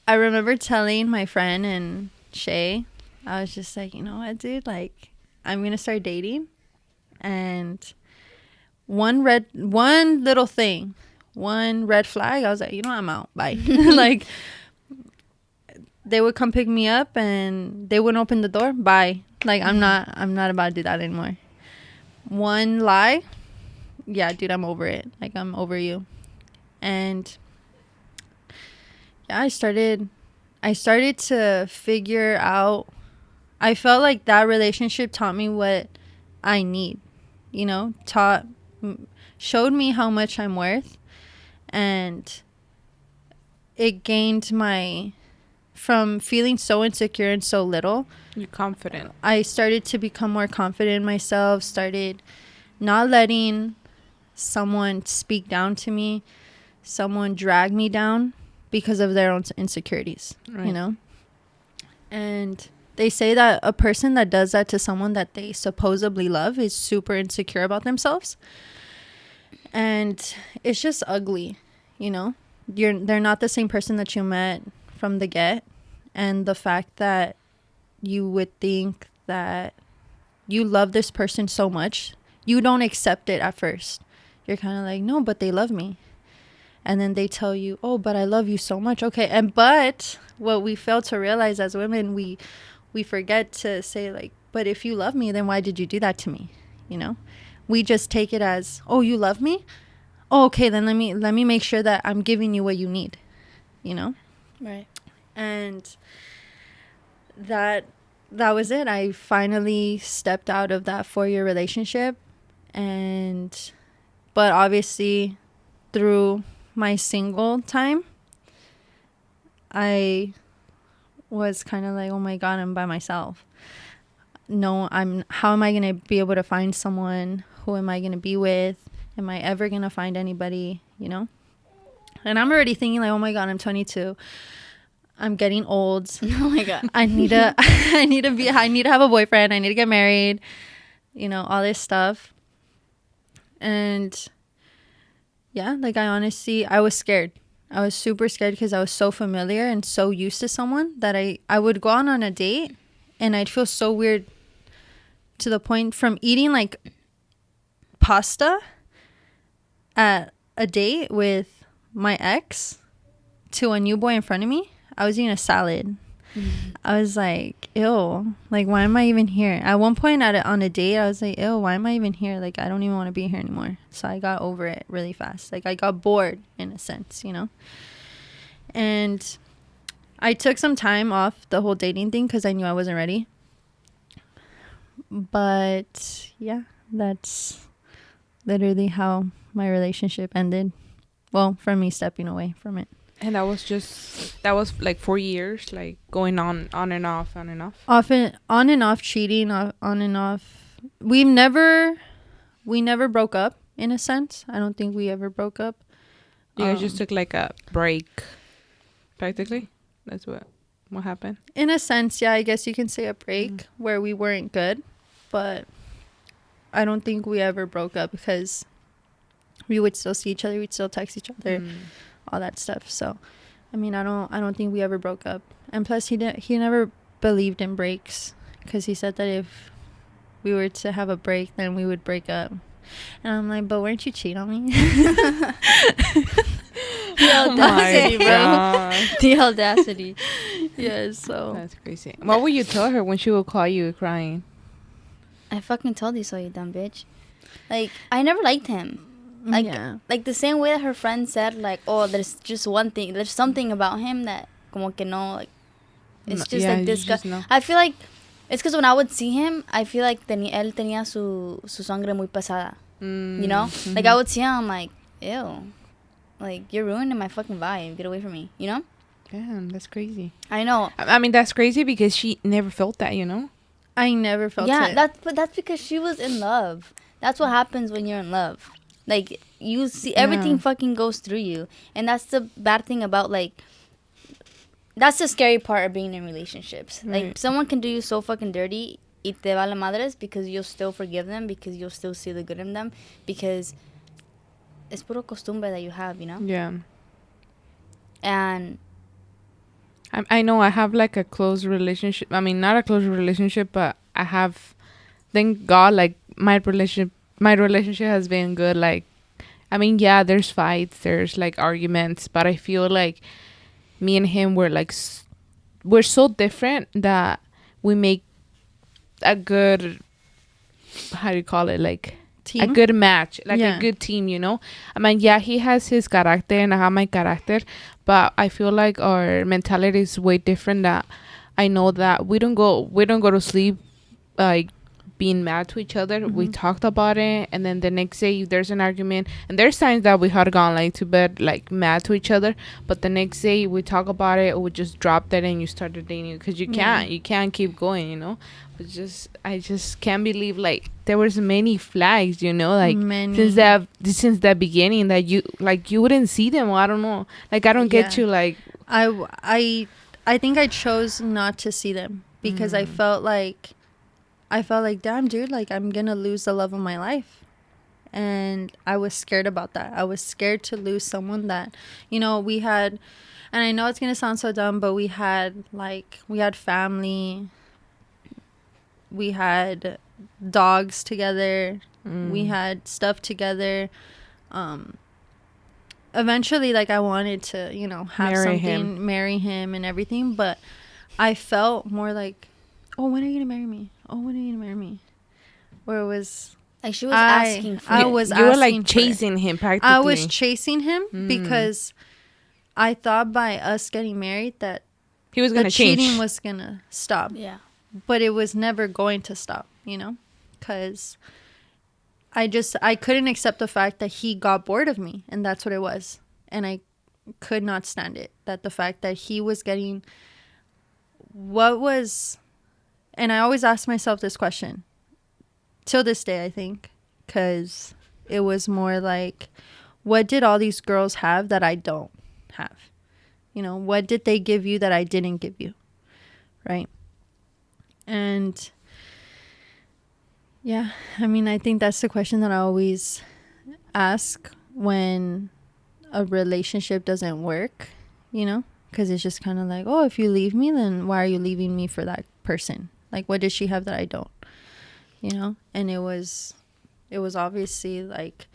I remember telling my friend and Shay, I was just like, you know what, dude? Like, I'm going to start dating. And one little thing, one red flag, I was like, I'm out. Bye. Like, they would come pick me up and they wouldn't open the door. Bye. Like, I'm not about to do that anymore. One lie. Yeah, dude, I'm over it. Like, I'm over you. And yeah, I started to figure out. I felt like that relationship taught me what I need, showed me how much I'm worth. And it gained from feeling so insecure and so little. You're confident. I started to become more confident in myself, started not letting someone speak down to me, someone drag me down because of their own insecurities, right. And they say that a person that does that to someone that they supposedly love is super insecure about themselves. And it's just ugly, they're not the same person that you met from the get. And the fact that you would think that you love this person so much, you don't accept it at first. You're kind of like, no, but they love me. And then they tell you, oh, but I love you so much. Okay. But what we fail to realize as women, we forget to say, like, but if you love me, then why did you do that to me? We just take it as, oh, you love me? Oh, okay, then let me make sure that I'm giving you what you need. Right. And that was it. I finally stepped out of that 4-year relationship. But obviously through my single time, I was kind of like, oh my God, I'm by myself. No, how am I going to be able to find someone? Who am I going to be with? Am I ever gonna find anybody, you know? And I'm already thinking like, oh my God, I'm 22. I'm getting old. Oh my God. I need to have a boyfriend. I need to get married. You know, all this stuff. And yeah, like I was scared. I was super scared because I was so familiar and so used to someone that I would go on a date and I'd feel so weird, to the point from eating like pasta at a date with my ex to a new boy in front of me. I was eating a salad. I was like, ew, like, why am I even here? At one point on a date, I was like, ew, why am I even here? Like, I don't even want to be here anymore. So I got over it really fast. Like, I got bored in a sense, you know? And I took some time off the whole dating thing because I knew I wasn't ready. But yeah, that's literally how my relationship ended. Well, from me stepping away from it. And that was like 4 years, like going on and off, on and off. Often on and off cheating, on and off. We never broke up in a sense. I don't think we ever broke up. You guys just took like a break, practically. That's what happened. In a sense, yeah, I guess you can say a break where we weren't good, but I don't think we ever broke up because we would still see each other, we'd still text each other. All that stuff. So I mean, I don't think we ever broke up. And plus he never believed in breaks, because he said that if we were to have a break, then we would break up. And I'm like, but weren't you cheating on me? The audacity, bro. The audacity. Yeah, so that's crazy. What would you tell her when she would call you crying? I fucking told you so, you dumb bitch. Like, I never liked him. Like, yeah. Like the same way that her friend said, like, oh, there's just one thing, there's something about him that como que no, like, it's just like disgusting. I feel like it's because when I would see him, I feel like él tenía su sangre muy pesada. You know? Like, I would see him, I'm like, ew. Like, you're ruining my fucking vibe. Get away from me. You know? Damn, that's crazy. I know. I mean, that's crazy because she never felt that, you know? I never felt it. Yeah, that's because she was in love. That's what happens when you're in love. Like, you see, everything fucking goes through you. And that's the bad thing about, like, that's the scary part of being in relationships. Right. Like, someone can do you so fucking dirty, y te vale madres, because you'll still forgive them, because you'll still see the good in them, because it's puro costumbre that you have, you know? Yeah. And I know I have, like, a close relationship. I mean, not a close relationship, but I have, thank God, like, my relationship has been good. Like, I mean, yeah, there's fights, there's like arguments, but I feel like me and him were like we're so different that we make a good, how do you call it, like Team? a good match, like a good team, you know? I mean, yeah, he has his character and I have my character, but I feel like our mentality is way different. That I know that we don't go to sleep like being mad to each other. We talked about it, and then the next day there's an argument, and there's times that we had gone like to bed like mad to each other, but the next day we talk about it, or we just dropped it and you started dating, because you can't keep going, you know? I just can't believe, like, there was many flags, you know, like since the beginning, that you wouldn't see them. I don't know, like, I don't get you. Like, I think I chose not to see them because I felt like, damn, dude, like, I'm gonna lose the love of my life. And I was scared about that. I was scared to lose someone that, you know, we had, and I know it's gonna sound so dumb, but we had family, we had dogs together, we had stuff together. Eventually, like, I wanted to, you know, have marry him and everything, but I felt more like, oh, when are you gonna marry me? Oh, when are you gonna marry me? Where it was like, she was asking for it. You were like chasing him practically. I was chasing him because I thought by us getting married that he was gonna change. Cheating was gonna stop. Yeah. But it was never going to stop, you know? Because I couldn't accept the fact that he got bored of me, and that's what it was. And I could not stand it. That the fact that he was getting and I always ask myself this question till this day, I think, because it was more like, what did all these girls have that I don't have? You know, what did they give you that I didn't give you? Right? And yeah, I mean, I think that's the question that I always ask when a relationship doesn't work, you know? Because it's just kind of like, oh, if you leave me, then why are you leaving me for that person? Like, what does she have that I don't? You know? And it was obviously like,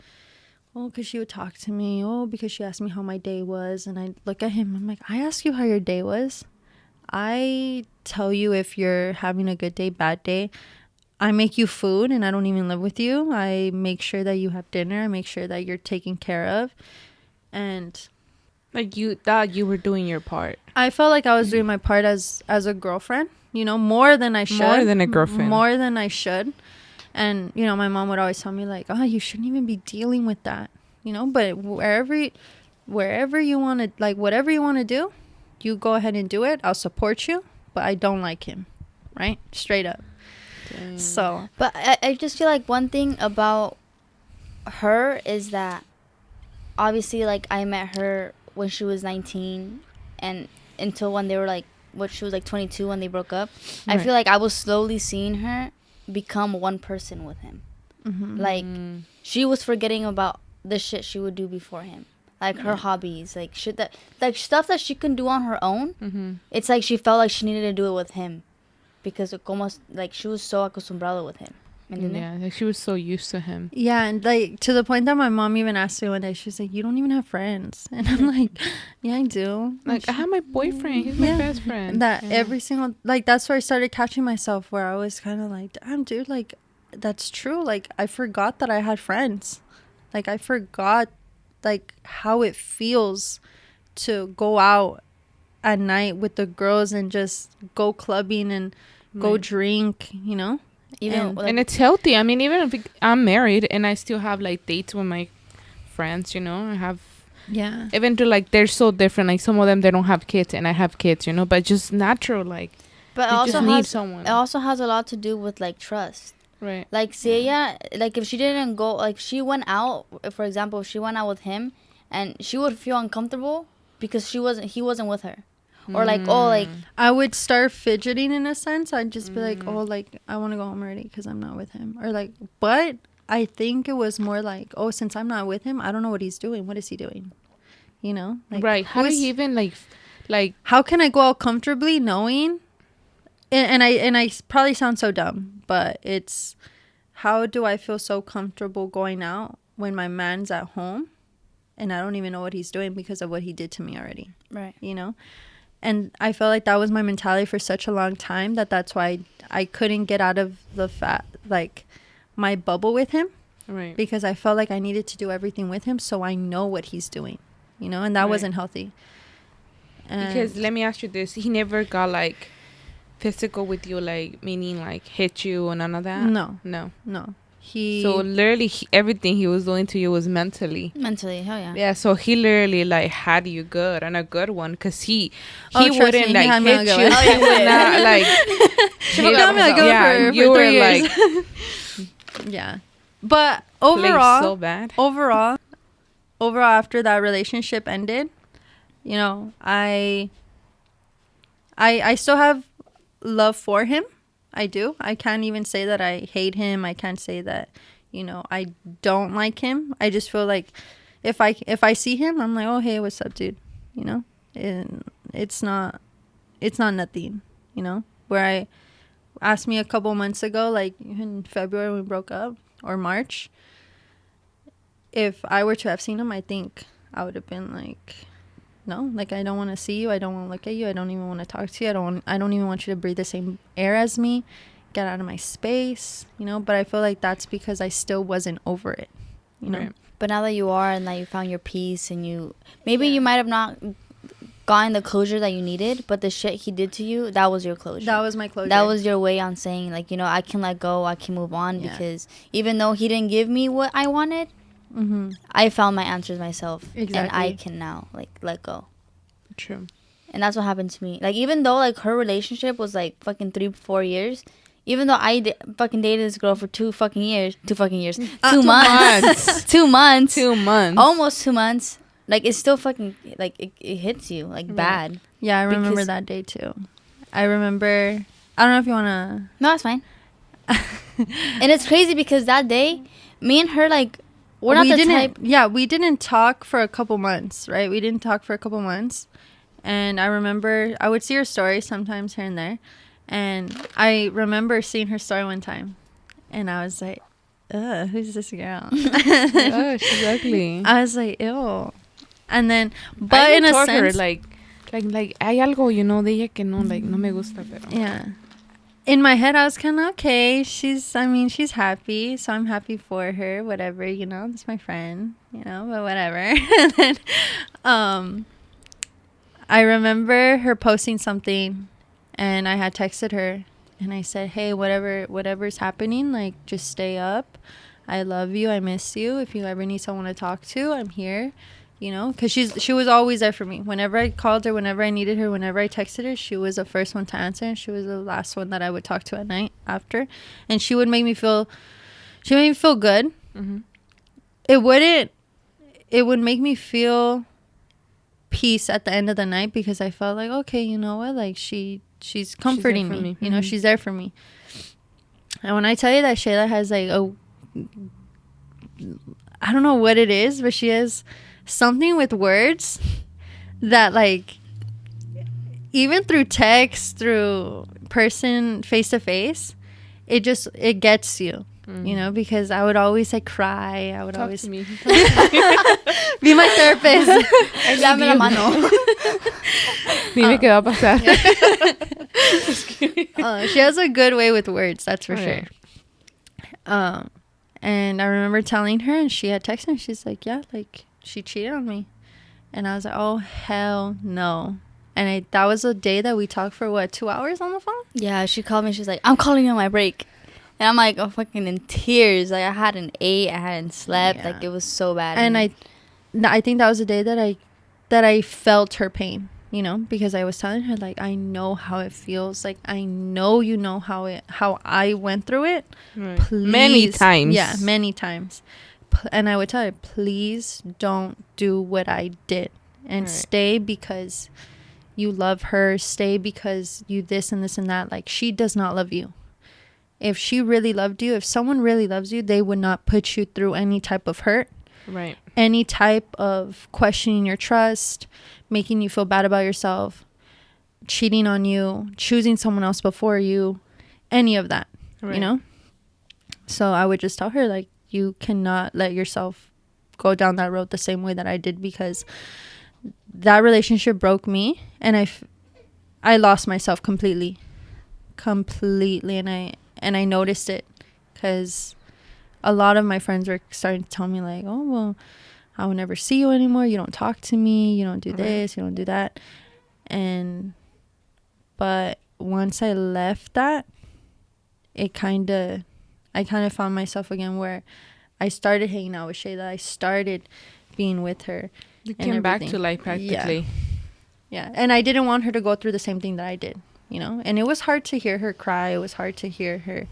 oh, because she would talk to me. Oh, because she asked me how my day was. And I look at him. I'm like, I ask you how your day was. I tell you if you're having a good day, bad day. I make you food and I don't even live with you. I make sure that you have dinner. I make sure that you're taken care of. And like you thought you were doing your part. I felt like I was doing my part as a girlfriend, you know, more than I should. More than a girlfriend. More than I should. And, you know, my mom would always tell me like, oh, you shouldn't even be dealing with that, you know, but wherever you want to, like, whatever you want to do, you go ahead and do it. I'll support you, but I don't like him, right? Straight up. Dang. So. But I just feel like one thing about her is that obviously, like, I met her when she was 19 and until when they were like, she was like 22 when they broke up. Right. I feel like I was slowly seeing her become one person with him. Mm-hmm. Like, she was forgetting about the shit she would do before him. Like, her hobbies, like, shit that, like, stuff that she can do on her own. Mm-hmm. It's like she felt like she needed to do it with him. Because almost, like, she was so acostumbrada with him. Yeah, like she was so used to him. Yeah, and like to the point that my mom even asked me one day, she was like, you don't even have friends. And I'm like, yeah, I do. Like, I have my boyfriend. He's my best friend. That every single, like, that's where I started catching myself, where I was kind of like, damn, dude, like, that's true. Like, I forgot that I had friends. Like, I forgot, like, how it feels to go out at night with the girls and just go clubbing and go drink, you know? Even and it's healthy. I mean, even if I'm married and I still have like dates with my friends, you know, I have even though like they're so different, like some of them they don't have kids and I have kids, you know, but just natural, like, but you also need someone. It also has a lot to do with like trust, right? Like, Celia, like, if she didn't go, like, she went out, for example, if she went out with him and she would feel uncomfortable because he wasn't with her. Or like, oh, like, I would start fidgeting in a sense. I'd just be like, oh, like, I want to go home already because I'm not with him. Or like, but I think it was more like, oh, since I'm not with him, I don't know what he's doing. What is he doing? You know? Like, right. How do you even like, how can I go out comfortably knowing? And I probably sound so dumb, but it's, how do I feel so comfortable going out when my man's at home and I don't even know what he's doing because of what he did to me already? Right. You know? And I felt like that was my mentality for such a long time that's why I couldn't get out of like, my bubble with him. Right. Because I felt like I needed to do everything with him so I know what he's doing, you know, and that wasn't healthy. Because let me ask you this. He never got, like, physical with you, like, meaning, like, hit you or none of that? No. So literally everything he was doing to you was mentally, hell yeah. Yeah, so he literally like had you good, and a good one, because he wouldn't like hit you. He would not like she got me a good for 3 years. Like yeah, but overall so bad. overall after that relationship ended, you know, I still have love for him. I do. I can't even say that I hate him. I can't say that, you know, I don't like him. I just feel like if I see him, I'm like, oh, hey, what's up, dude? You know, and it's not nothing, you know. Where I asked me a couple months ago, like in February when we broke up, or March, if I were to have seen him, I think I would have been like, no, like, I don't want to see you. I don't want to look at you. I don't even want to talk to you. I don't even want you to breathe the same air as me. Get out of my space, you know. But I feel like that's because I still wasn't over it, you know. Right. But now that you are, and that you found your peace, and you might have not gotten the closure that you needed, but the shit he did to you, that was your closure. That was my closure. That was your way on saying, like, you know, I can let go. I can move on, because even though he didn't give me what I wanted, I found my answers myself. Exactly. And I can now, like, let go. True. And that's what happened to me. Like, even though, like, her relationship was, like, fucking 3-4 years, Even though fucking dated this girl for 2 fucking years. 2 fucking years. 2 2 months. 2 months. 2 months. Almost 2 months. Like, it's still fucking, like, it hits you, like, bad. Yeah, I remember that day, too. I remember, I don't know if you want to. No, it's fine. And it's crazy because that day, me and her, like, we're not the type. Yeah, we didn't talk for a couple months, right? We didn't talk for a couple months. And I remember, I would see her story sometimes here and there. And I remember seeing her story one time. And I was like, ugh, who's this girl? Oh, she's ugly. I was like, ew. And then, but in a sense. Her, like, hay algo, you know, de ella que no, like, no me gusta, pero. Yeah. In my head, I was kind of, okay, she's happy. So I'm happy for her, whatever, you know, that's my friend, you know, but whatever. And then, I remember her posting something. And I had texted her and I said, hey, whatever's happening, like, just stay up. I love you. I miss you. If you ever need someone to talk to, I'm here, you know, because she was always there for me. Whenever I called her, whenever I needed her, whenever I texted her, she was the first one to answer. And she was the last one that I would talk to at night after. And she would make me feel good. Mm-hmm. It would make me feel peace at the end of the night because I felt like, okay, you know what, like, she's comforting me. You know, she's there for me. And when I tell you that Sheila has, like, I don't know what it is, but she has something with words that, like, even through text, through person, face to face, it gets you. You know, because I would always, like, cry. I would always to me. Be my therapist. Dame la mano. Dime qué va a pasar. She has a good way with words, that's for sure. And I remember telling her, and she had texted me. She's like, yeah, like, she cheated on me. And I was like, oh, hell no. And that was a day that we talked for, what, 2 hours on the phone? Yeah, she called me. She's like, I'm calling you on my break. And I'm like, oh, fucking in tears. Like, I hadn't ate, I hadn't slept. Yeah. Like, it was so bad. And I think that was the day that I felt her pain, you know, because I was telling her, like, I know how it feels. Like, I know you know how I went through it. Right. Please. Many times. Yeah, many times. And I would tell her, please don't do what I did. And stay because you love her. Stay because you this and this and that. Like, she does not love you. If she really loved you, if someone really loves you, they would not put you through any type of hurt. Right. Any type of questioning your trust, making you feel bad about yourself, cheating on you, choosing someone else before you, any of that, you know? So I would just tell her, like, you cannot let yourself go down that road the same way that I did, because that relationship broke me, and I lost myself completely. And I noticed it because a lot of my friends were starting to tell me, like, oh, well, I will never see you anymore. You don't talk to me. You don't do this. You don't do that. But once I left that, I kind of found myself again, where I started hanging out with Sheila. I started being with her. You came back to life practically. Yeah. And I didn't want her to go through the same thing that I did. You know, and it was hard to hear her cry. It was hard to hear her,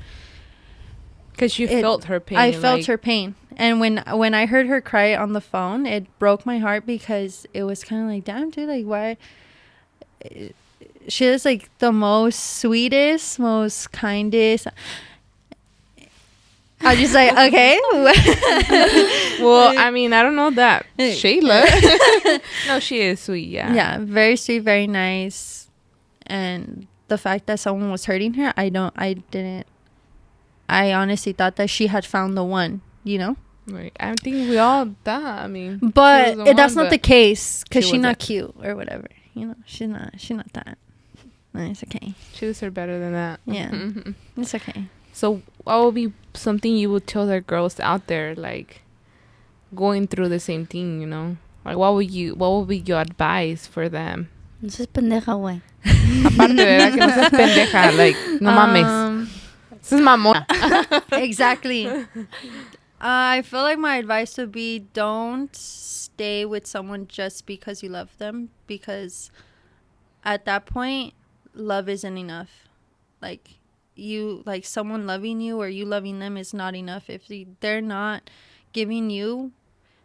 because you felt her pain. I felt her pain, and when I heard her cry on the phone, it broke my heart, because it was kind of like, damn, dude, like, why? She was, like, the most sweetest, most kindest. I was just like, okay. Well, I mean, I don't know that Sheila. No, she is sweet. Yeah, very sweet, very nice. And the fact that someone was hurting her, I honestly thought that she had found the one, you know? Right. I think we all thought, I mean. But that's not the case, because she's not cute or whatever. You know, she's not that. No, it's okay. She deserves better than that. Yeah. It's okay. So what would be something you would tell the girls out there, like, going through the same thing, you know? Like, what would be your advice for them? No seas pendeja, güey. Aparte, ¿verdad? Que no seas pendeja. Like, no mames. This is Mamona. Exactly. I feel like my advice would be, don't stay with someone just because you love them, because at that point, love isn't enough. Like, you like someone loving you or you loving them is not enough. If they're not giving you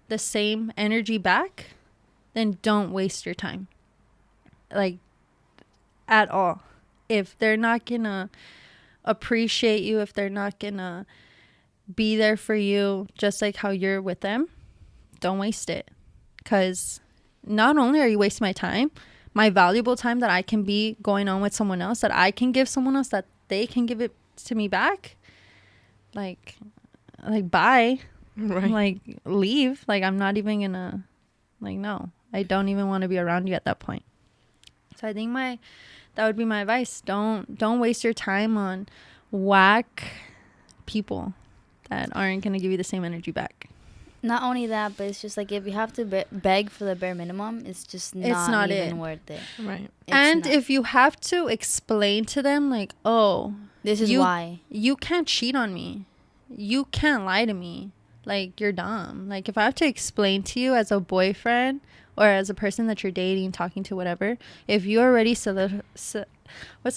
the same energy back, then don't waste your time, like, at all. If they're not gonna appreciate you, if they're not gonna be there for you just like how you're with them, don't waste it. Because not only are you wasting my time, my valuable time that I can be going on with someone else, that I can give someone else, that they can give it to me back, like bye. Right. Like, leave. Like, I'm not even gonna, like, no, I don't even want to be around you at that point. So I think that would be my advice. Don't waste your time on whack people that aren't gonna give you the same energy back. Not only that, but it's just like, if you have to beg for the bare minimum, it's just not even worth it. Right. And if you have to explain to them, like, oh, this is why you can't cheat on me, you can't lie to me, like, you're dumb. Like, if I have to explain to you as a boyfriend or as a person that you're dating, talking to, whatever, if you already what's that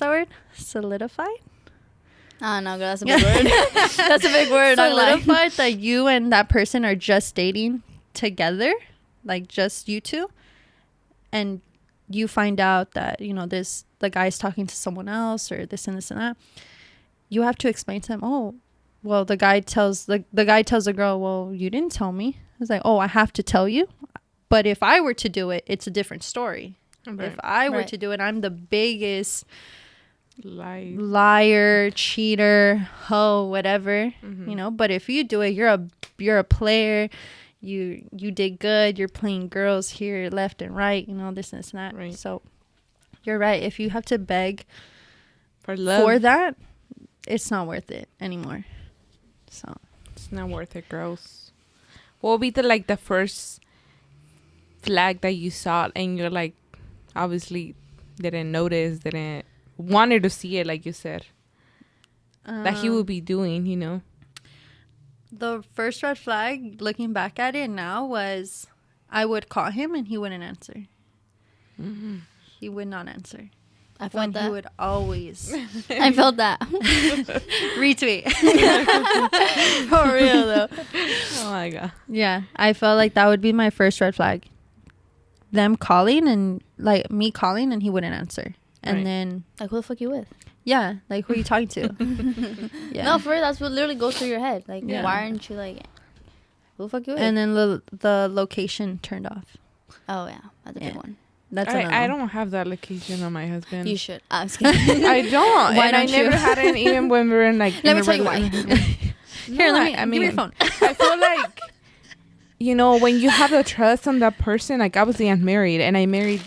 word? Solidified? Oh, no, girl, that's a big word. That's a big word. Solidified that you and that person are just dating together, like just you two, and you find out that, you know, the guy's talking to someone else or this and this and that, you have to explain to them, oh, well, the guy tells the girl, well, you didn't tell me. It's like, oh, I have to tell you. But if I were to do it, it's a different story. Right. If I were to do it, I'm the biggest liar, cheater, hoe, whatever, you know. But if you do it, you're a player. You did good. You're playing girls here, left and right, you know, this and this and that. Right. So you're right. If you have to beg for love for that, it's not worth it anymore. So it's not worth it, girls. What would be the first flag that you saw and you're like, obviously didn't notice, didn't wanted to see it, like you said, that he would be doing, you know? The first red flag, looking back at it now, was I would call him and he wouldn't answer. Mm-hmm. He would not answer. I felt that. He would always. I felt that. Retweet. For real, though. Oh, my God. Yeah, I felt like that would be my first red flag. Them calling and, like, me calling and he wouldn't answer. And then... Like, who the fuck you with? Yeah, like, who are you talking to? Yeah. No, for real, that's what literally goes through your head. Like, why aren't you, like... Who the fuck you with? And then the location turned off. Oh, yeah. That's a big one. That's I don't have that location on my husband. You should. I'm just kidding. I don't. Why and don't I never had it even when we were in like. Let me tell you why. Here, give me your phone. I feel like, you know, when you have the trust on that person, like obviously I'm married and I married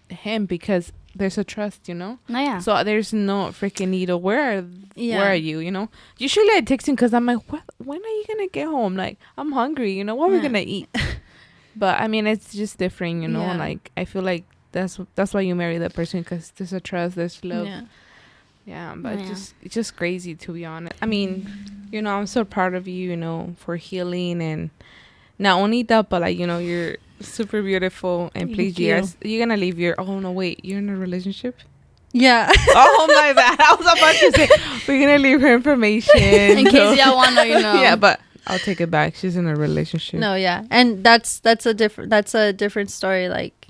him because there's a trust, you know. No, yeah. So there's no freaking need of where are you, you know? Usually I text him because I'm like, when are you gonna get home? Like I'm hungry, you know. What are we gonna eat? But I mean, it's just different, you know. Yeah. Like I feel like that's why you marry that person, because there's a trust, there's love. Yeah, but it's just crazy, to be honest. I mean, you know, I'm so proud of you, you know, for healing, and not only that, but like, you know, you're super beautiful. And please, you're gonna leave your. Oh no, wait, you're in a relationship. Yeah. Oh my bad. I was about to say we're gonna leave her information in case y'all wanna, you know. Yeah, but I'll take it back. She's in a relationship. No, yeah, and that's a different story. Like,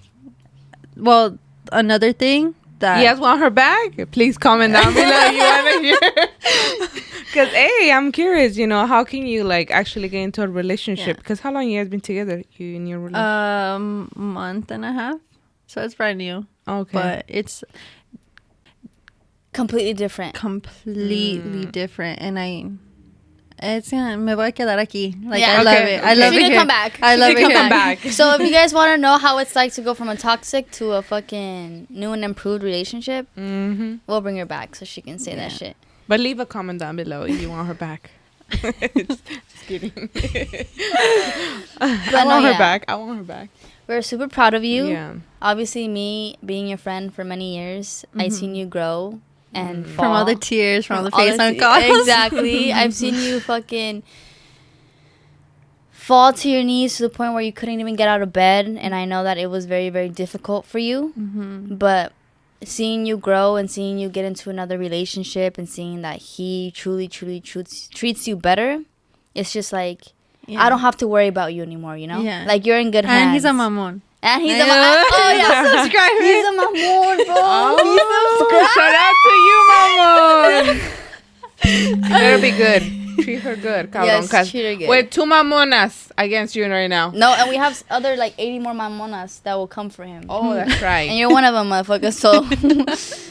well, another thing that you guys want her back? Please comment down below. You want to hear? Because hey, I'm curious. You know, how can you like actually get into a relationship? Because how long you guys been together? You in your relationship? Month and a half. So it's brand new. Okay, but it's completely different. Completely different, and it's gonna me voy a quedar aquí. Like, yeah, I love it. I love it. She can come back. I love it. Come back. So if you guys want to know how it's like to go from a toxic to a fucking new and improved relationship, we'll bring her back so she can say that shit. But leave a comment down below if you want her back. Just kidding. I want her back. I want her back. We're super proud of you. Yeah. Obviously, me being your friend for many years, I've seen you grow. And from all the tears, from all the FaceTime calls. Exactly. I've seen you fucking fall to your knees to the point where you couldn't even get out of bed. And I know that it was very, very difficult for you. But seeing you grow and seeing you get into another relationship and seeing that he truly treats you better, it's just like, I don't have to worry about you anymore, you know? Yeah. Like, you're in good hands. And he's a mamon. And he's a mamon. Oh, yeah. Subscribe. He's a mamon, bro. Oh, shout out to you, mamon. Better be good. Treat her good, cabrón. Yes, treat her good. We're 2 mamonas against you right now. No, and we have other, like, 80 more mamonas that will come for him. Oh, that's right. And you're one of them, motherfucker, so.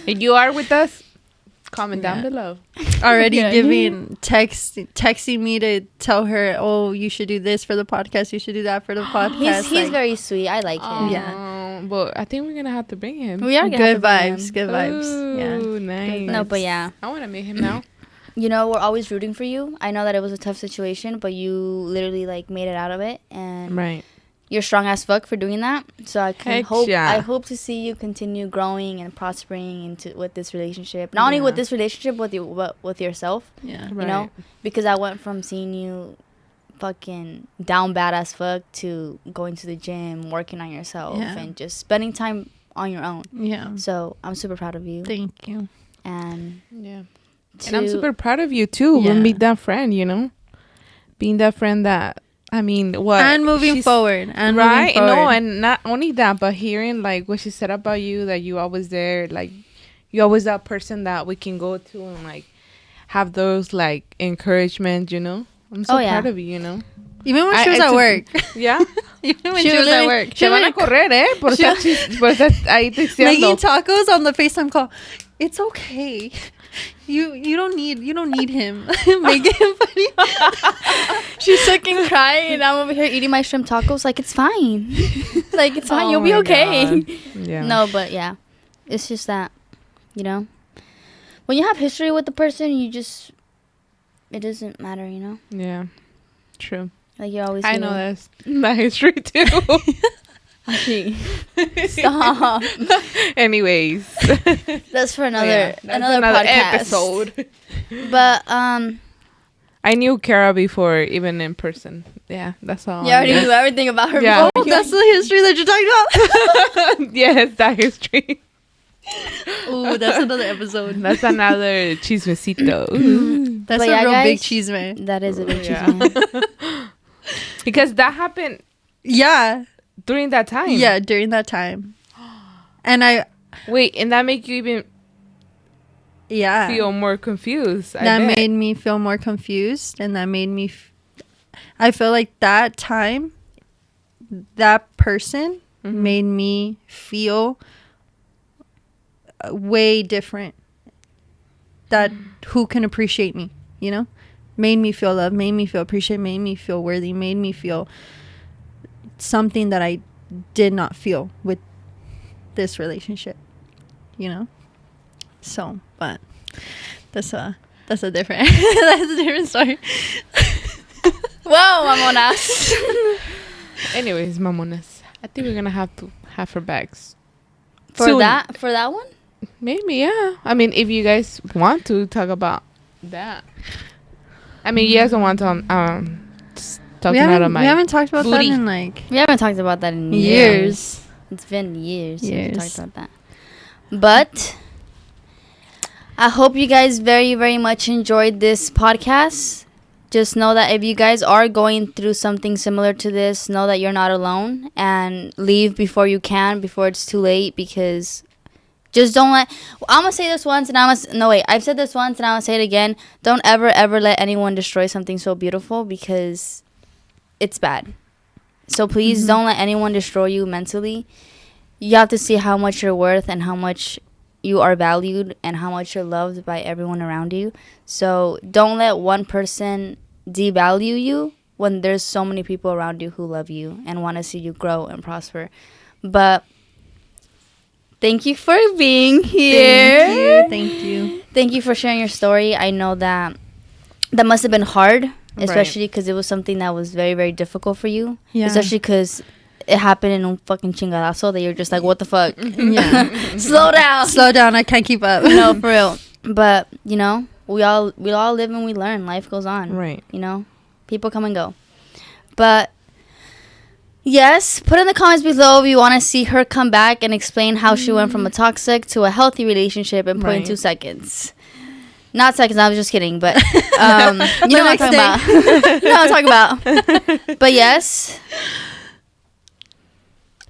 If you are with us, comment down below. Already texting me to tell her, oh, you should do this for the podcast, you should do that for the podcast. He's very sweet. I like him. Yeah. But I think we're gonna have to bring him. We are gonna good vibes. Good vibes. Ooh, Yeah. Nice. No, but yeah. I want to meet him now. You know, we're always rooting for you. I know that it was a tough situation, but you literally, like, made it out of it. And Right. you're strong as fuck for doing that. So I can Heck yeah. I hope to see you continue growing and prospering with this relationship. Not only with this relationship, but with yourself. Yeah. You know? Because I went from seeing you fucking down bad as fuck to going to the gym, working on yourself, and just spending time on your own. Yeah. So I'm super proud of you. Thank you. And yeah. And I'm super proud of you too. Yeah. Being that friend, you know, being that friend that, I mean, what, and moving forward, and right? moving forward. No, and not only that, but hearing like what she said about you, that you always there, like you always that person that we can go to and like have those like encouragement, you know. I'm so proud of you, you know. Even when she was at work. Yeah. Even when she was at work. Te van a correr, por estar ahí texteando. Making tacos on the FaceTime call. It's okay. You don't need him. Making him funny. She's fucking crying, and I'm over here eating my shrimp tacos. Like, it's fine. Like, it's fine. You'll be okay. Yeah. No, but yeah, it's just that, you know, when you have history with the person, it doesn't matter, you know. Yeah. True. Like, you always. I know that history too. Stop. Anyways, that's for another podcast. episode. But I knew Kara before, even in person. Yeah, that's all. You already knew everything about her. Yeah. Before. That's the history that you're talking about. Yes, that history. Ooh, that's another episode. That's another chismecito. Ooh. That's But a yeah, real guys, big cheese, man. That is a big cheese. Because that happened. Yeah. During that time. Yeah, during that time. And wait, and that make you even feel more confused. That made me feel more confused, and that made me I feel like that time, that person made me feel way different. That who can appreciate me, you know? Made me feel loved, made me feel appreciated, made me feel worthy, made me feel something that I did not feel with this relationship, you know. So, but that's a different that's a different story. Whoa, Mamonas. Anyways, Mamonas, I think we're gonna have to have her bags for soon. that one. Maybe, yeah. I mean, if you guys want to talk about that, I mean, you guys don't want to we haven't talked about that in we haven't talked about that in years. It's been years since we talked about that. But I hope you guys very, very much enjoyed this podcast. Just know that if you guys are going through something similar to this, know that you're not alone, and leave before you can, before it's too late, because just don't let... I'm going to say this once, and I've said this once, and I'm going to say it again. Don't ever, ever let anyone destroy something so beautiful, because it's bad. So please don't let anyone destroy you mentally. You have to see how much you're worth and how much you are valued and how much you're loved by everyone around you. So don't let one person devalue you when there's so many people around you who love you and want to see you grow and prosper. But thank you for being here. Thank you. Thank you for sharing your story. I know that must have been hard, especially because it was something that was very, very difficult for you. Yeah. Especially because it happened in un fucking chingadazo that you're just like, what the fuck? Yeah. Slow down. Slow down. I can't keep up. No, for real. But, you know, we all live and we learn. Life goes on. Right. You know? People come and go. But Yes, put in the comments below if you want to see her come back and explain how she went from a toxic to a healthy relationship in 0.2 seconds. Not seconds, I was just kidding, but you know what I'm talking about. You know what I'm talking about. But yes.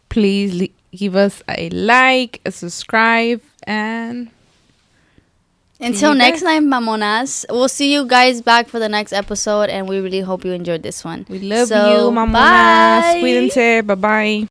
Please give us a like, a subscribe, and until next time, Mamonas. We'll see you guys back for the next episode, and we really hope you enjoyed this one. We love you, Mamonas. Cuídense. Bye-bye.